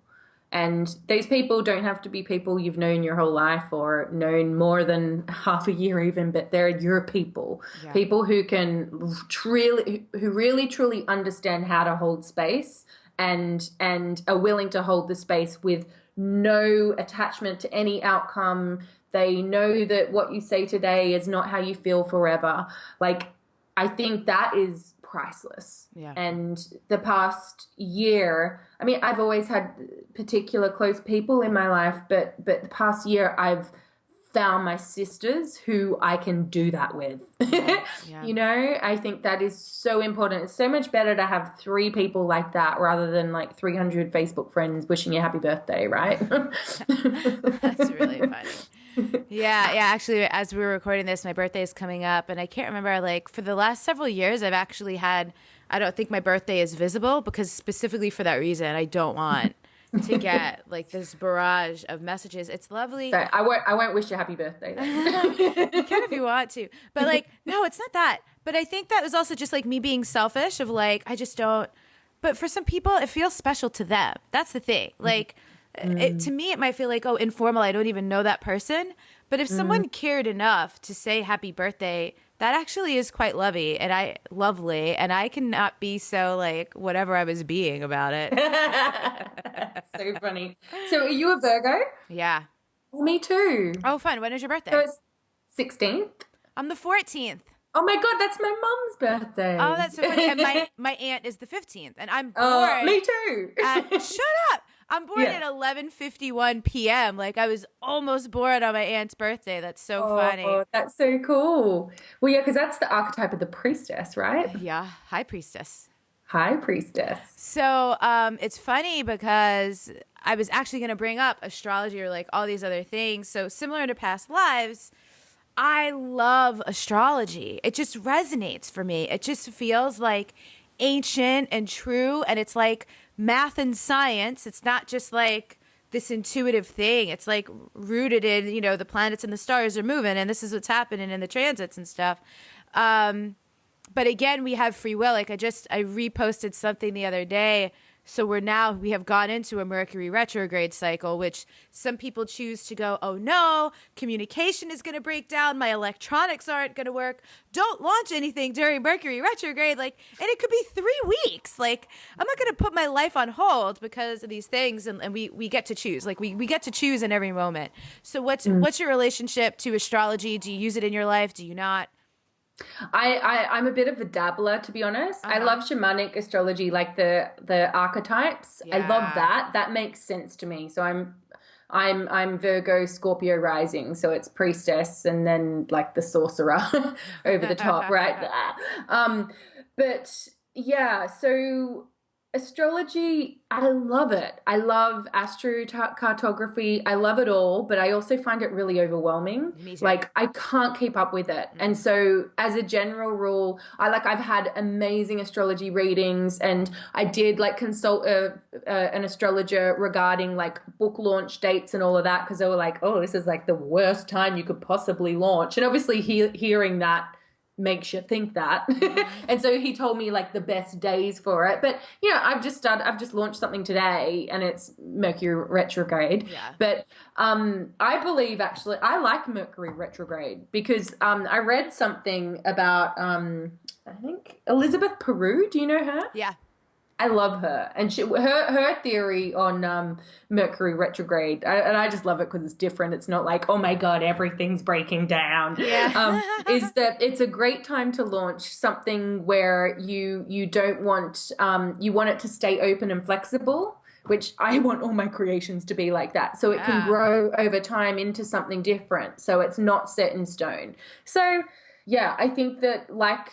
B: And these people don't have to be people you've known your whole life or known more than half a year even, but they're your people. Yeah. People who really truly understand how to hold space and are willing to hold the space with no attachment to any outcome. They know that what you say today is not how you feel forever. Like, I think that is priceless. Yeah. And the past year, I mean, I've always had particular close people in my life, but the past year I've found my sisters who I can do that with. Yeah. I think that is so important. It's so much better to have 3 people like that rather than like 300 Facebook friends wishing you happy birthday, right?
A: That's really funny. Yeah. Actually, as we were recording this, my birthday is coming up, and I can't remember, like, for the last several years, I've actually had, I don't think my birthday is visible, because specifically for that reason, I don't want to get like this barrage of messages. It's lovely.
B: So I won't wish you happy birthday then.
A: You can if you want to, but like, no, it's not that. But I think that was also just like me being selfish of like, I just don't, but for some people it feels special to them. That's the thing. Like to me, it might feel like, oh, informal. I don't even know that person. But if someone cared enough to say happy birthday, that actually is quite lovely. And I cannot be so like whatever I was being about it.
B: So funny. So are you a Virgo?
A: Yeah.
B: Well, me too.
A: Oh, fun. When is your birthday?
B: So it's 16th.
A: I'm the 14th.
B: Oh my God, that's my mum's birthday.
A: Oh, that's so funny. And my aunt is the 15th. And I'm born.
B: Oh, me too.
A: Shut up. I'm born at 11:51 p.m. Like I was almost born on my aunt's birthday. That's so funny.
B: Oh, that's so cool. Well, yeah, because that's the archetype of the priestess, right?
A: Yeah. High priestess.
B: High priestess.
A: So it's funny because I was actually going to bring up astrology or like all these other things. So similar to past lives, I love astrology. It just resonates for me. It just feels like ancient and true. And it's like math and science. It's not just like this intuitive thing. It's like rooted in, you know, the planets and the stars are moving and this is what's happening in the transits and stuff. But again, we have free will. Like I reposted something the other day. So we have gone into a Mercury retrograde cycle, which some people choose to go, oh no, communication is going to break down. My electronics aren't going to work. Don't launch anything during Mercury retrograde. Like, and it could be 3 weeks. Like, I'm not going to put my life on hold because of these things. And we get to choose. Like we get to choose in every moment. So what's your relationship to astrology? Do you use it in your life? Do you not?
B: I'm a bit of a dabbler, to be honest. I love shamanic astrology, like the archetypes.
A: Yeah.
B: I love that. That makes sense to me. So I'm Virgo, Scorpio rising. So it's priestess and then like the sorcerer over the top, right? But yeah, so astrology, I love it. I love astrocartography. I love it all, but I also find it really overwhelming.
A: Me too.
B: Like I can't keep up with it. And so as a general rule, I've had amazing astrology readings and I did like consult an astrologer regarding like book launch dates and all of that because they were like, oh, this is like the worst time you could possibly launch. And obviously hearing that makes you think that. And so he told me like the best days for it. But you know, I've just launched something today and it's Mercury retrograde. Yeah. But I believe actually I like Mercury retrograde because I read something about I think Elizabeth Peru. Do you know her?
A: Yeah.
B: I love her, and her theory on Mercury retrograde, and I just love it because it's different. It's not like, oh my God, everything's breaking down.
A: Yeah.
B: Is that it's a great time to launch something where you don't want you want it to stay open and flexible, which I want all my creations to be like that, so it can grow over time into something different. So it's not set in stone. So. Yeah, I think that like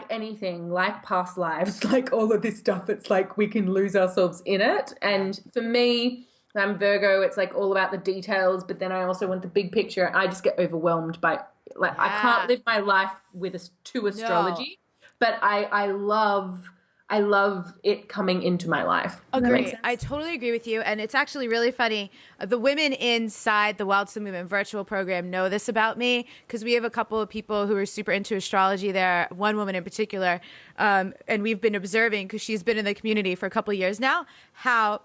B: anything, like past lives, like all of this stuff, it's like we can lose ourselves in it. And for me, I'm Virgo, it's like all about the details, but then I also want the big picture. I just get overwhelmed by like I can't live my life with astrology, but I love it coming into my life.
A: Agree. I totally agree with you. And it's actually really funny. The women inside the Wild Soul Movement virtual program know this about me because we have a couple of people who are super into astrology there, one woman in particular. And we've been observing because she's been in the community for a couple of years now, how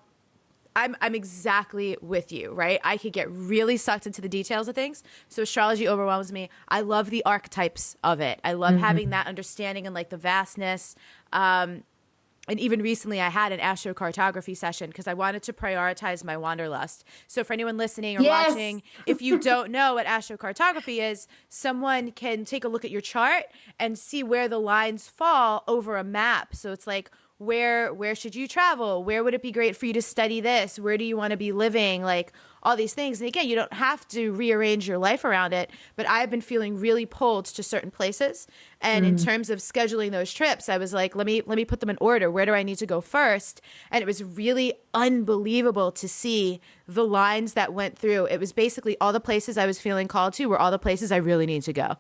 A: I'm exactly with you, right? I could get really sucked into the details of things. So astrology overwhelms me. I love the archetypes of it. I love having that understanding and like the vastness. And even recently I had an astrocartography session because I wanted to prioritize my wanderlust. So for anyone listening or watching, if you don't know what astrocartography is, someone can take a look at your chart and see where the lines fall over a map. So it's like, where should you travel? Where would it be great for you to study this? Where do you want to be living? Like all these things. And again, you don't have to rearrange your life around it, but I've been feeling really pulled to certain places. And in terms of scheduling those trips, I was like, let me put them in order. Where do I need to go first? And it was really unbelievable to see the lines that went through. It was basically all the places I was feeling called to were all the places I really need to go.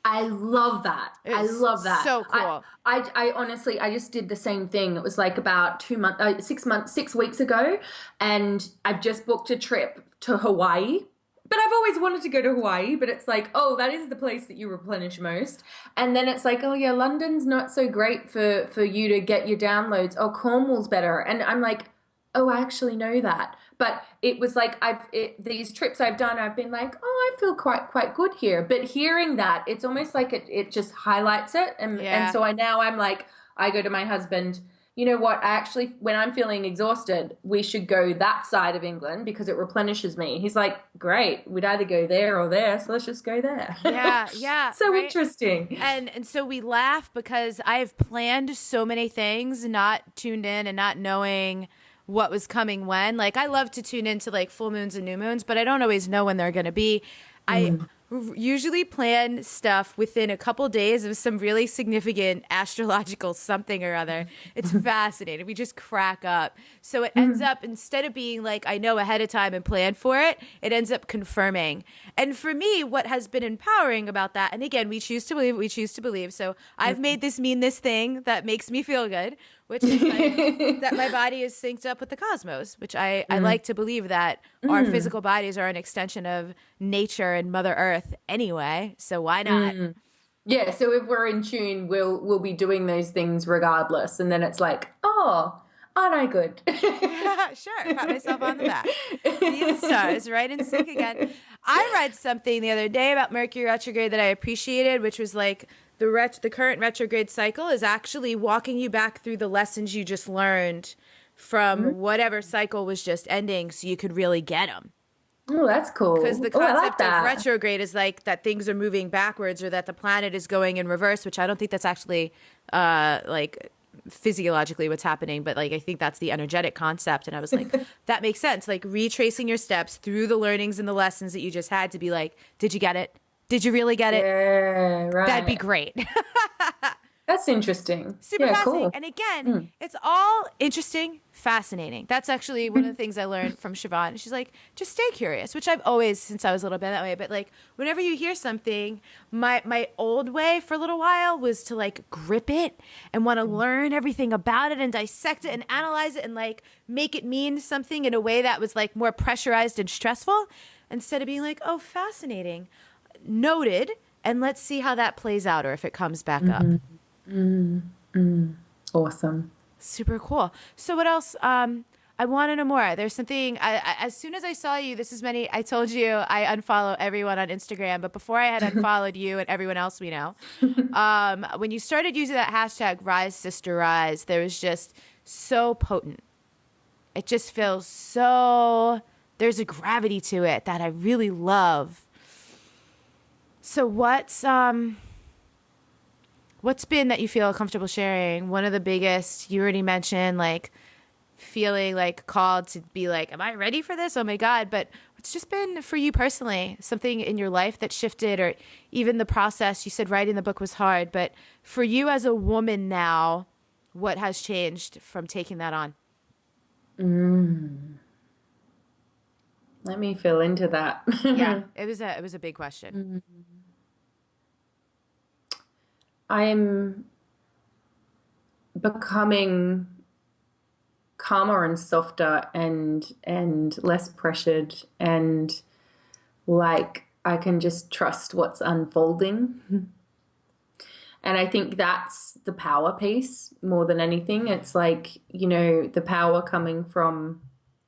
B: I love that. I
A: It's
B: love that.
A: so cool.
B: I honestly, I just did the same thing. It was like about 6 weeks ago, and I've just booked a trip to Hawaii. But I've always wanted to go to Hawaii, but it's like, oh, that is the place that you replenish most. And then it's like, oh yeah, London's not so great for you to get your downloads. Oh, Cornwall's better. And I'm like, oh, I actually know that. But it was like these trips I've done, I've been like, oh, I feel quite good here. But hearing that, it's almost like it just highlights it. And so I'm like, I go to my husband, you know what? When I'm feeling exhausted, we should go that side of England because it replenishes me. He's like, great. We'd either go there or there, so let's just go there.
A: Yeah.
B: So right? Interesting.
A: And so we laugh because I've planned so many things, not tuned in and not knowing what was coming when. Like, I love to tune into like full moons and new moons, but I don't always know when they're going to be. I usually plan stuff within a couple days of some really significant astrological something or other. It's fascinating. We just crack up. So it ends up, instead of being like, I know ahead of time and plan for it, it ends up confirming. And for me, what has been empowering about that, and again, we choose to believe what we choose to believe. So I've made this mean this thing that makes me feel good, which is like that my body is synced up with the cosmos, which I like to believe that our physical bodies are an extension of nature and Mother Earth anyway. So why not?
B: Yeah. So if we're in tune, we'll be doing those things regardless. And then it's like, oh, aren't I good?
A: Yeah, sure. Pat myself on the back. The stars, right in sync again. I read something the other day about Mercury retrograde that I appreciated, which was like, the current retrograde cycle is actually walking you back through the lessons you just learned from whatever cycle was just ending so you could really get them.
B: Oh, that's cool.
A: Because the concept of retrograde is like that things are moving backwards or that the planet is going in reverse, which I don't think that's actually like physiologically what's happening, but like I think that's the energetic concept. And I was like, that makes sense. Like retracing your steps through the learnings and the lessons that you just had to be like, did you get it? Did you really get it?
B: Yeah, right.
A: That'd be great.
B: That's interesting.
A: Super fascinating.
B: Cool.
A: And again, it's all interesting, fascinating. That's actually one of the things I learned from Siobhan. She's like, just stay curious, which I've always, since I was a little bit that way. But like, whenever you hear something, my old way for a little while was to like grip it and want to learn everything about it and dissect it and analyze it and like make it mean something in a way that was like more pressurized and stressful, instead of being like, oh, fascinating. Noted, and let's see how that plays out or if it comes back up.
B: Awesome.
A: Super cool. So what else? I want to know more. There's something, as soon as I saw you, I told you I unfollow everyone on Instagram, but before I had unfollowed you and everyone else we know, when you started using that hashtag Rise Sister Rise, there was just so potent. It just feels so, there's a gravity to it that I really love. So what's been that you feel comfortable sharing? One of the biggest, you already mentioned, like feeling like called to be like, am I ready for this? Oh my God. But what's just been for you personally, something in your life that shifted, or even the process? You said writing the book was hard, but for you as a woman now, what has changed from taking that on?
B: Let me feel into that.
A: Yeah, it was a big question.
B: I'm becoming calmer and softer and less pressured, and like I can just trust what's unfolding. And I think that's the power piece more than anything. It's like, you know, the power coming from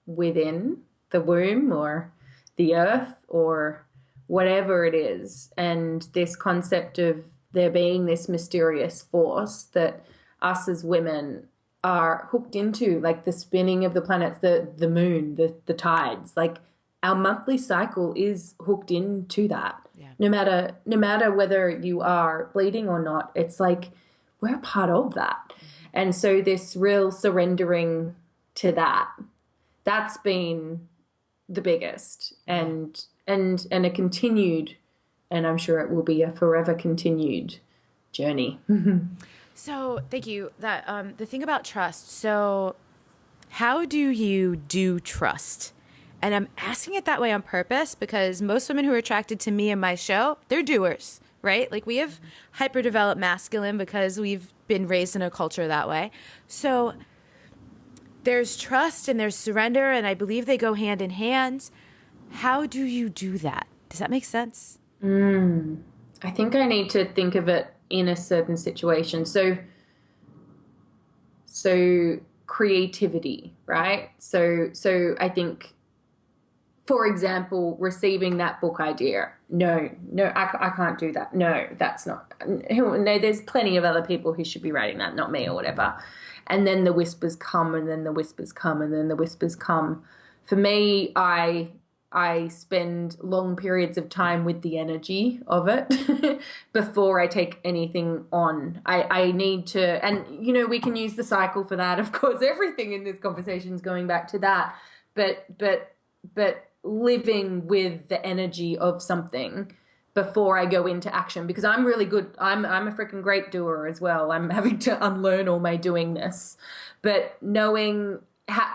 B: within the womb or the earth or whatever it is. And this concept of there being this mysterious force that us as women are hooked into, like the spinning of the planets, the moon, the tides, like our monthly cycle is hooked into that. Yeah. No matter whether you are bleeding or not, it's like we're a part of that. And so this real surrendering to that's been the biggest and a continued, and I'm sure it will be a forever continued journey.
A: So thank you. That the thing about trust. So how do you do trust? And I'm asking it that way on purpose because most women who are attracted to me and my show, they're doers. right? Like we have hyperdeveloped masculine because we've been raised in a culture that way. So there's trust and there's surrender, and I believe they go hand in hand. How do you do that? Does that make sense?
B: I think I need to think of it in a certain situation. So creativity, right? So I think, for example, receiving that book idea. No, I can't do that. No, that's not. No, there's plenty of other people who should be writing that, not me or whatever. And then the whispers come, and then the whispers come, and then the whispers come. For me, I spend long periods of time with the energy of it before I take anything on. I need to, and we can use the cycle for that. Of course, everything in this conversation is going back to that. But living with the energy of something before I go into action, because I'm really good. I'm a freaking great doer as well. I'm having to unlearn all my doingness, but knowing,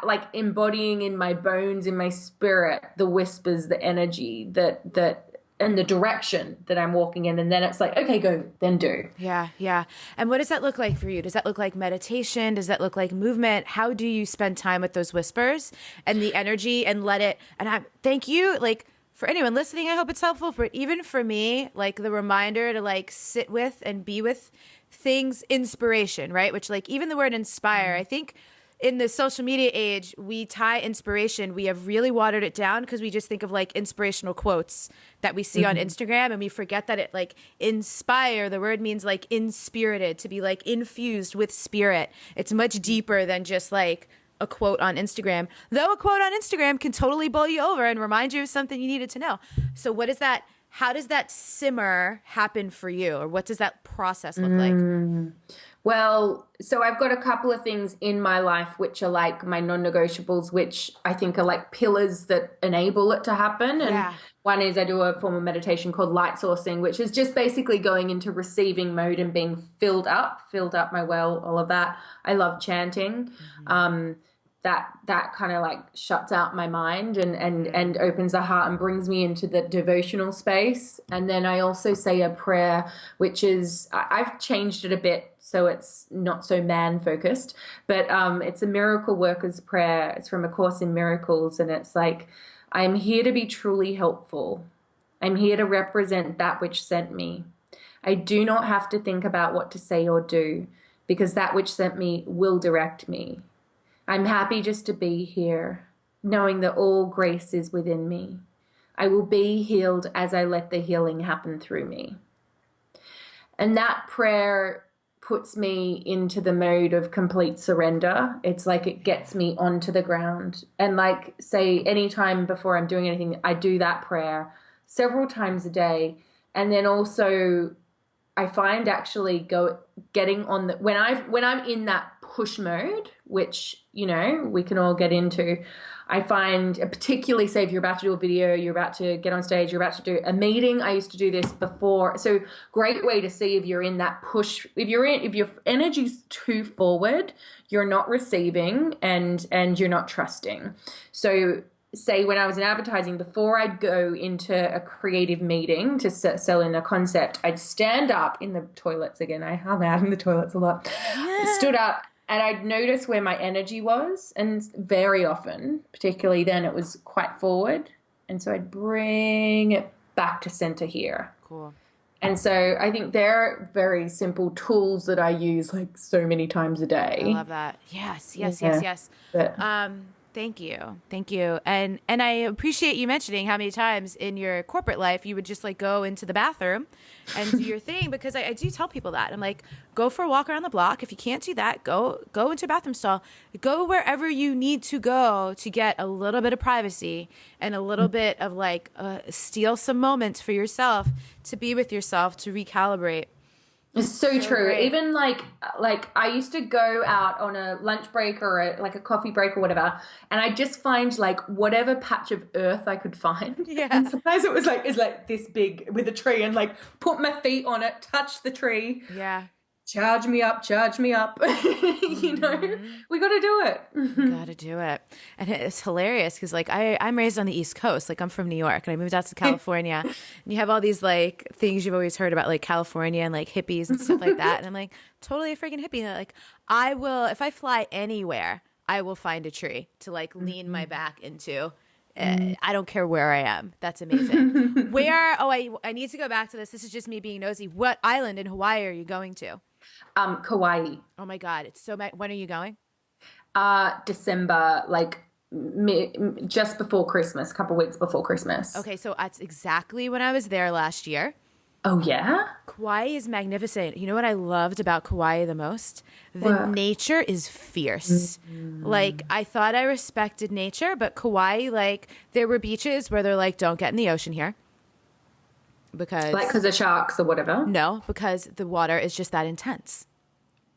B: like embodying in my bones, in my spirit, the whispers, the energy that and the direction that I'm walking in. And then it's like, okay, go, then do.
A: Yeah. Yeah. And what does that look like for you? Does that look like meditation? Does that look like movement? How do you spend time with those whispers and the energy and let it, and I thank you, like, for anyone listening, I hope it's helpful. But even for me, like the reminder to like sit with and be with things, inspiration, right? Which, like, even the word inspire, I think in the social media age, we tie inspiration. We have really watered it down because we just think of like inspirational quotes that we see on Instagram, and we forget that it, like, inspire, the word means like inspirited, to be like infused with spirit. It's much deeper than just like a quote on Instagram, though a quote on Instagram can totally bowl you over and remind you of something you needed to know. So what is that? How does that simmer happen for you? Or what does that process look like?
B: Well, so I've got a couple of things in my life which are like my non-negotiables, which I think are like pillars that enable it to happen. And one is I do a form of meditation called light sourcing, which is just basically going into receiving mode and being filled up my well, all of that. I love chanting. That kind of like shuts out my mind and opens the heart and brings me into the devotional space. And then I also say a prayer, which is, I've changed it a bit so it's not so man focused, but it's a miracle worker's prayer. It's from A Course in Miracles, and it's like, I'm here to be truly helpful. I'm here to represent that which sent me. I do not have to think about what to say or do, because that which sent me will direct me. I'm happy just to be here, knowing that all grace is within me. I will be healed as I let the healing happen through me. And that prayer puts me into the mode of complete surrender. It's like it gets me onto the ground. And like, say, anytime before I'm doing anything, I do that prayer several times a day. And then also I find actually getting on the, when I'm in that push mode, which, we can all get into, I find, particularly say if you're about to do a video, you're about to get on stage, you're about to do a meeting. I used to do this before. So great way to see if you're in that push. If your energy's too forward, you're not receiving and you're not trusting. So say when I was in advertising, before I'd go into a creative meeting to sell in a concept, I'd stand up in the toilets again. I hung out in the toilets a lot. Stood up. And I'd notice where my energy was, and very often, particularly then, it was quite forward. And so I'd bring it back to center here.
A: Cool.
B: And so I think they're very simple tools that I use like so many times a day.
A: I love that. Yes. But, thank you. And I appreciate you mentioning how many times in your corporate life you would just like go into the bathroom and do your thing, because I do tell people that. I'm like, go for a walk around the block. If you can't do that, go into a bathroom stall. Go wherever you need to go to get a little bit of privacy and a little bit of like steal some moments for yourself, to be with yourself, to recalibrate.
B: It's so true.
A: Great.
B: Even like I used to go out on a lunch break or a coffee break or whatever, and I just find like whatever patch of earth I could find.
A: Yeah.
B: And sometimes it's like this big with a tree, and like put my feet on it, touch the tree.
A: Yeah.
B: charge me up, charge me up. You know, we got to do it.
A: Got to do it. And it's hilarious because like I'm raised on the East Coast. Like I'm from New York and I moved out to California and you have all these like things you've always heard about like California and like hippies and stuff like that. And I'm like totally a freaking hippie. And like I will, if I fly anywhere, I will find a tree to like lean my back into. I don't care where I am. That's amazing. Where, I need to go back to this. This is just me being nosy. What island in Hawaii are you going to?
B: Kauai.
A: Oh my God. It's so, when are you going?
B: December, like just before Christmas, a couple weeks before Christmas.
A: Okay. So that's exactly when I was there last year.
B: Oh, yeah?
A: Kauai is magnificent. You know what I loved about Kauai the most? The nature is fierce. Like, I thought I respected nature, but Kauai, like, there were beaches where they're like, don't get in the ocean here. Because...
B: Like, because of sharks or whatever?
A: No, because the water is just that intense.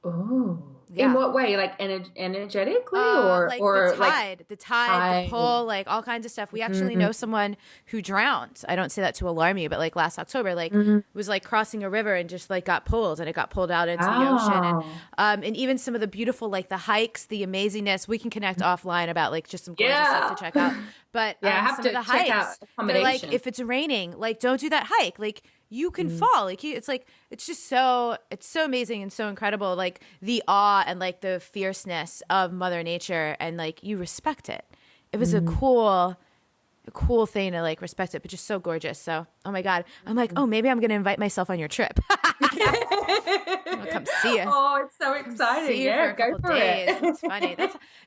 B: Oh.
A: Yeah.
B: In what way? Like energetically
A: like
B: or
A: the tide, the pull, like all kinds of stuff. We actually know someone who drowned. I don't say that to alarm you, but like last October, like was like crossing a river and just like got pulled and it got pulled out into the ocean. And even some of the beautiful, like the hikes, the amazingness, we can connect offline about like just some gorgeous stuff to check out. But
B: I have
A: some
B: to
A: of the
B: check
A: hikes,
B: out
A: they're like, if it's raining, like don't do that hike. Like you can fall. Like it's just so amazing and so incredible. Like the awe and like the fierceness of Mother Nature and like you respect it. It was a cool thing to like respect it, but just so gorgeous. So, oh my God. I'm like, oh, maybe I'm going to invite myself on your trip. I'll come see you.
B: Oh, it's so exciting. Yeah, go for it.
A: It's funny.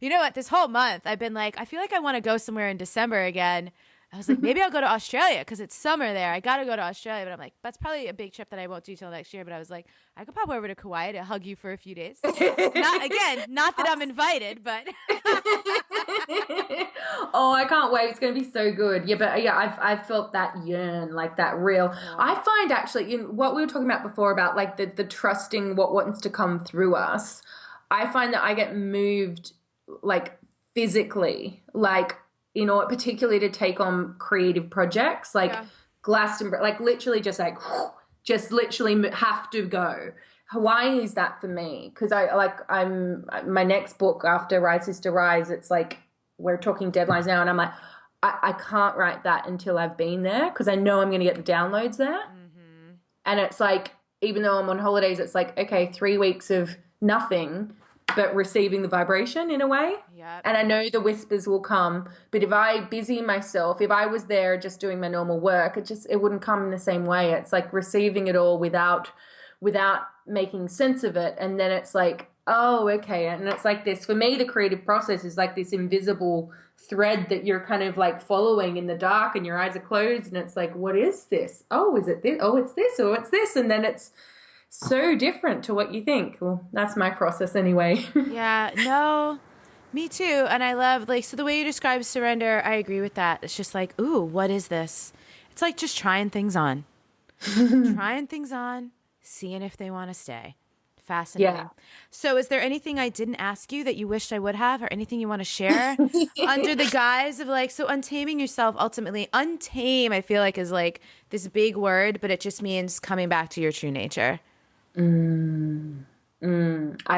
A: You know what? This whole month I've been like, I feel like I want to go somewhere in December again. I was like, maybe I'll go to Australia because it's summer there. I got to go to Australia. But I'm like, that's probably a big trip that I won't do till next year. But I was like, I could pop over to Kauai to hug you for a few days. Not that I'm invited, but.
B: Oh, I can't wait. It's going to be so good. Yeah, but yeah, I've felt that yearn, like that real. I find actually, what we were talking about before about like the trusting what wants to come through us. I find that I get moved like physically, like, particularly to take on creative projects like Glastonbury, like literally just literally have to go. Hawaii is that for me because I'm my next book after Rise Sister Rise. It's like we're talking deadlines now, and I'm like I can't write that until I've been there because I know I'm going to get the downloads there. And it's like even though I'm on holidays, it's like okay, 3 weeks of nothing. But receiving the vibration in a way. Yep. And I know the whispers will come. But if I busy myself, if I was there just doing my normal work, it wouldn't come in the same way. It's like receiving it all without making sense of it. And then it's like, oh, okay. And it's like this, for me, the creative process is like this invisible thread that you're kind of like following in the dark and your eyes are closed. And it's like, what is this? Oh, is it this? Oh, it's this. Oh, it's this. And then it's so different to what you think. Well, that's my process anyway. Yeah, no, me too. And I love so the way you describe surrender, I agree with that. It's just like, ooh, what is this? It's like just trying things on. Seeing if they want to stay. Fascinating. Yeah. So is there anything I didn't ask you that you wished I would have or anything you want to share under the guise of so untaming yourself ultimately? Untame, I feel like is like this big word, but it just means coming back to your true nature. I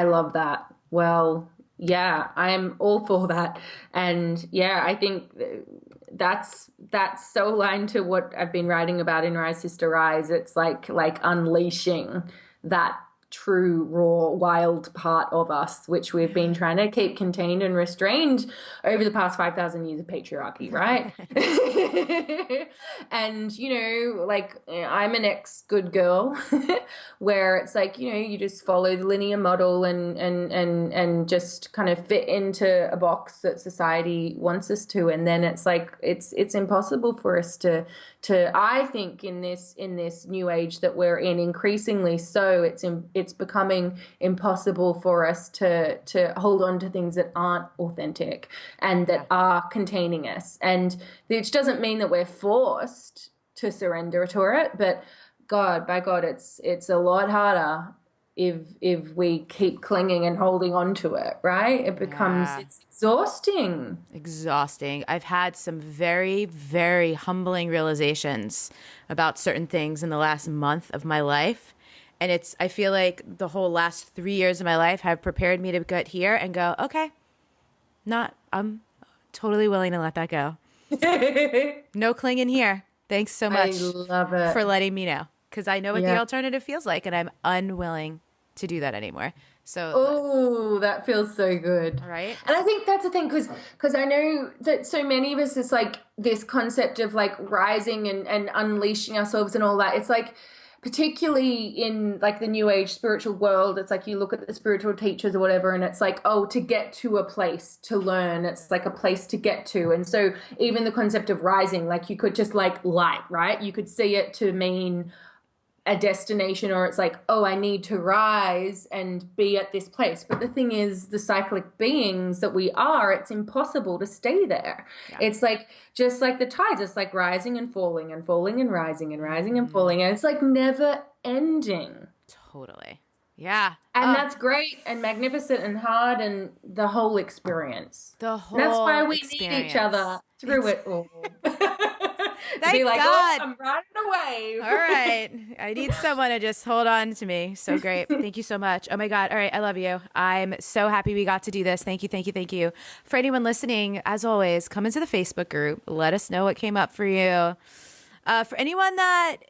B: love that. Well, yeah, I'm all for that. And yeah, I think that's so aligned to what I've been writing about in Rise Sister Rise. It's like unleashing that true, raw, wild part of us, which we've been trying to keep contained and restrained over the past 5,000 years of patriarchy, right? And, I'm an ex-good girl where it's like, you just follow the linear model and just kind of fit into a box that society wants us to. And then it's like, it's impossible for us to I think in this new age that we're in, increasingly so, it's becoming impossible for us to hold on to things that aren't authentic and that are containing us. And which doesn't mean that we're forced to surrender to it, but by God, it's a lot harder if we keep clinging and holding on to it, right? It becomes it's exhausting. I've had some very, very humbling realizations about certain things in the last month of my life.
A: And I feel like the whole last 3 years of my life have prepared me to get here and go, okay, I'm totally willing to let that go. No clinging here. Thanks so
B: I
A: much
B: love
A: for
B: it.
A: letting me know, because I know what the
B: Yeah.
A: alternative feels like, and I'm unwilling to do that anymore. So,
B: Oh, that feels so good.
A: all right.
B: And I think that's the thing, because I know that so many of us is like this concept of like rising and unleashing ourselves and all that. It's like particularly in like the new age spiritual world, it's like you look at the spiritual teachers or whatever, and it's like, oh, to get to a place to learn, it's like a place to get to. And so even the concept of rising, like you could just like light, right? You could see it to mean a destination, or it's like, oh, I need to rise and be at this place. But the thing is, the cyclic beings that we are, it's impossible to stay there.
A: Yeah.
B: It's like just like the tides, it's like rising and falling and falling and rising and rising and falling, and it's like never ending.
A: Totally. Yeah.
B: And that's great and magnificent and hard, and the whole experience.
A: The
B: And that's why
A: whole
B: we
A: experience.
B: need each other through it all.
A: Thank
B: Be like,
A: God.
B: oh, I'm riding a wave.
A: All right. I need someone to just hold on to me. So great. Thank you so much. Oh my God. All right. I love you. I'm so happy we got to do this. Thank you. Thank you. Thank you. For anyone listening, as always, come into the Facebook group. Let us know what came up for you. For anyone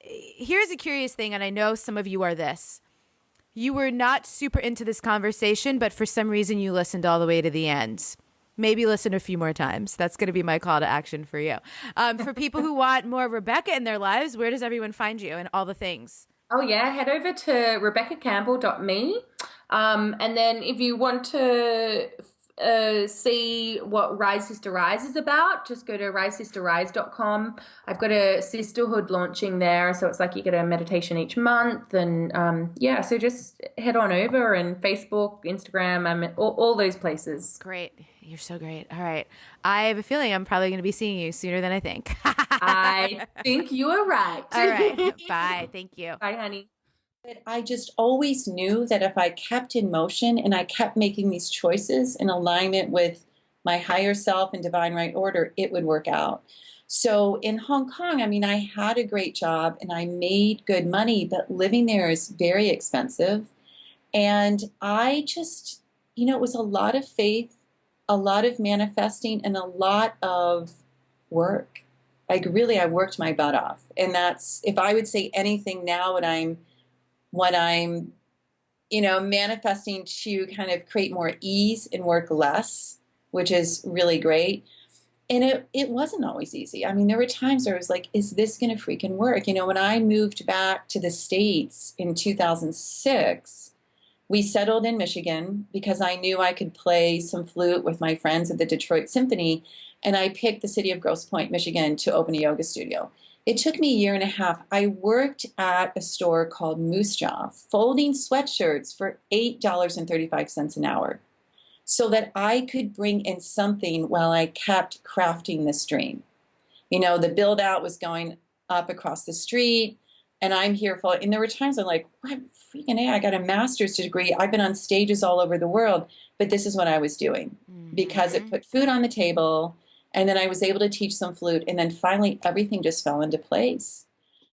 A: here's a curious thing, and I know some of you are this. You were not super into this conversation, but for some reason you listened all the way to the end. Maybe listen a few more times. That's going to be my call to action for you. For people who want more Rebecca in their lives, where does everyone find you and all the things?
B: Oh, yeah. Head over to RebeccaCampbell.me. And then if you want to see what Rise Sister Rise is about, just go to risesisterrise.com. I've got a sisterhood launching there. So it's like you get a meditation each month. And yeah, so just head on over, and Facebook, Instagram, all those places.
A: Great. You're so great. All right. I have a feeling I'm probably going to be seeing you sooner than I think.
B: I think you are right.
A: All right. Bye. Thank you.
B: Bye, honey.
C: But I just always knew that if I kept in motion and I kept making these choices in alignment with my higher self and divine right order, it would work out. So in Hong Kong, I mean, I had a great job and I made good money, but living there is very expensive. And I just, it was a lot of faith, a lot of manifesting, and a lot of work. Like really, I worked my butt off. And that's, if I would say anything now, what I'm manifesting to kind of create more ease and work less, which is really great. And it wasn't always easy. I mean, there were times where I was like, is this going to freaking work? When I moved back to the States in 2006, we settled in Michigan because I knew I could play some flute with my friends at the Detroit Symphony. And I picked the city of Grosse Pointe, Michigan, to open a yoga studio. It took me a year and a half. I worked at a store called Moose Jaw, folding sweatshirts for $8.35 an hour, so that I could bring in something while I kept crafting this dream. The build out was going up across the street, and I'm here for, and there were times I'm like, what freaking A, I got a master's degree. I've been on stages all over the world, but this is what I was doing because it put food on the table. And then I was able to teach some flute. And then finally, everything just fell into place.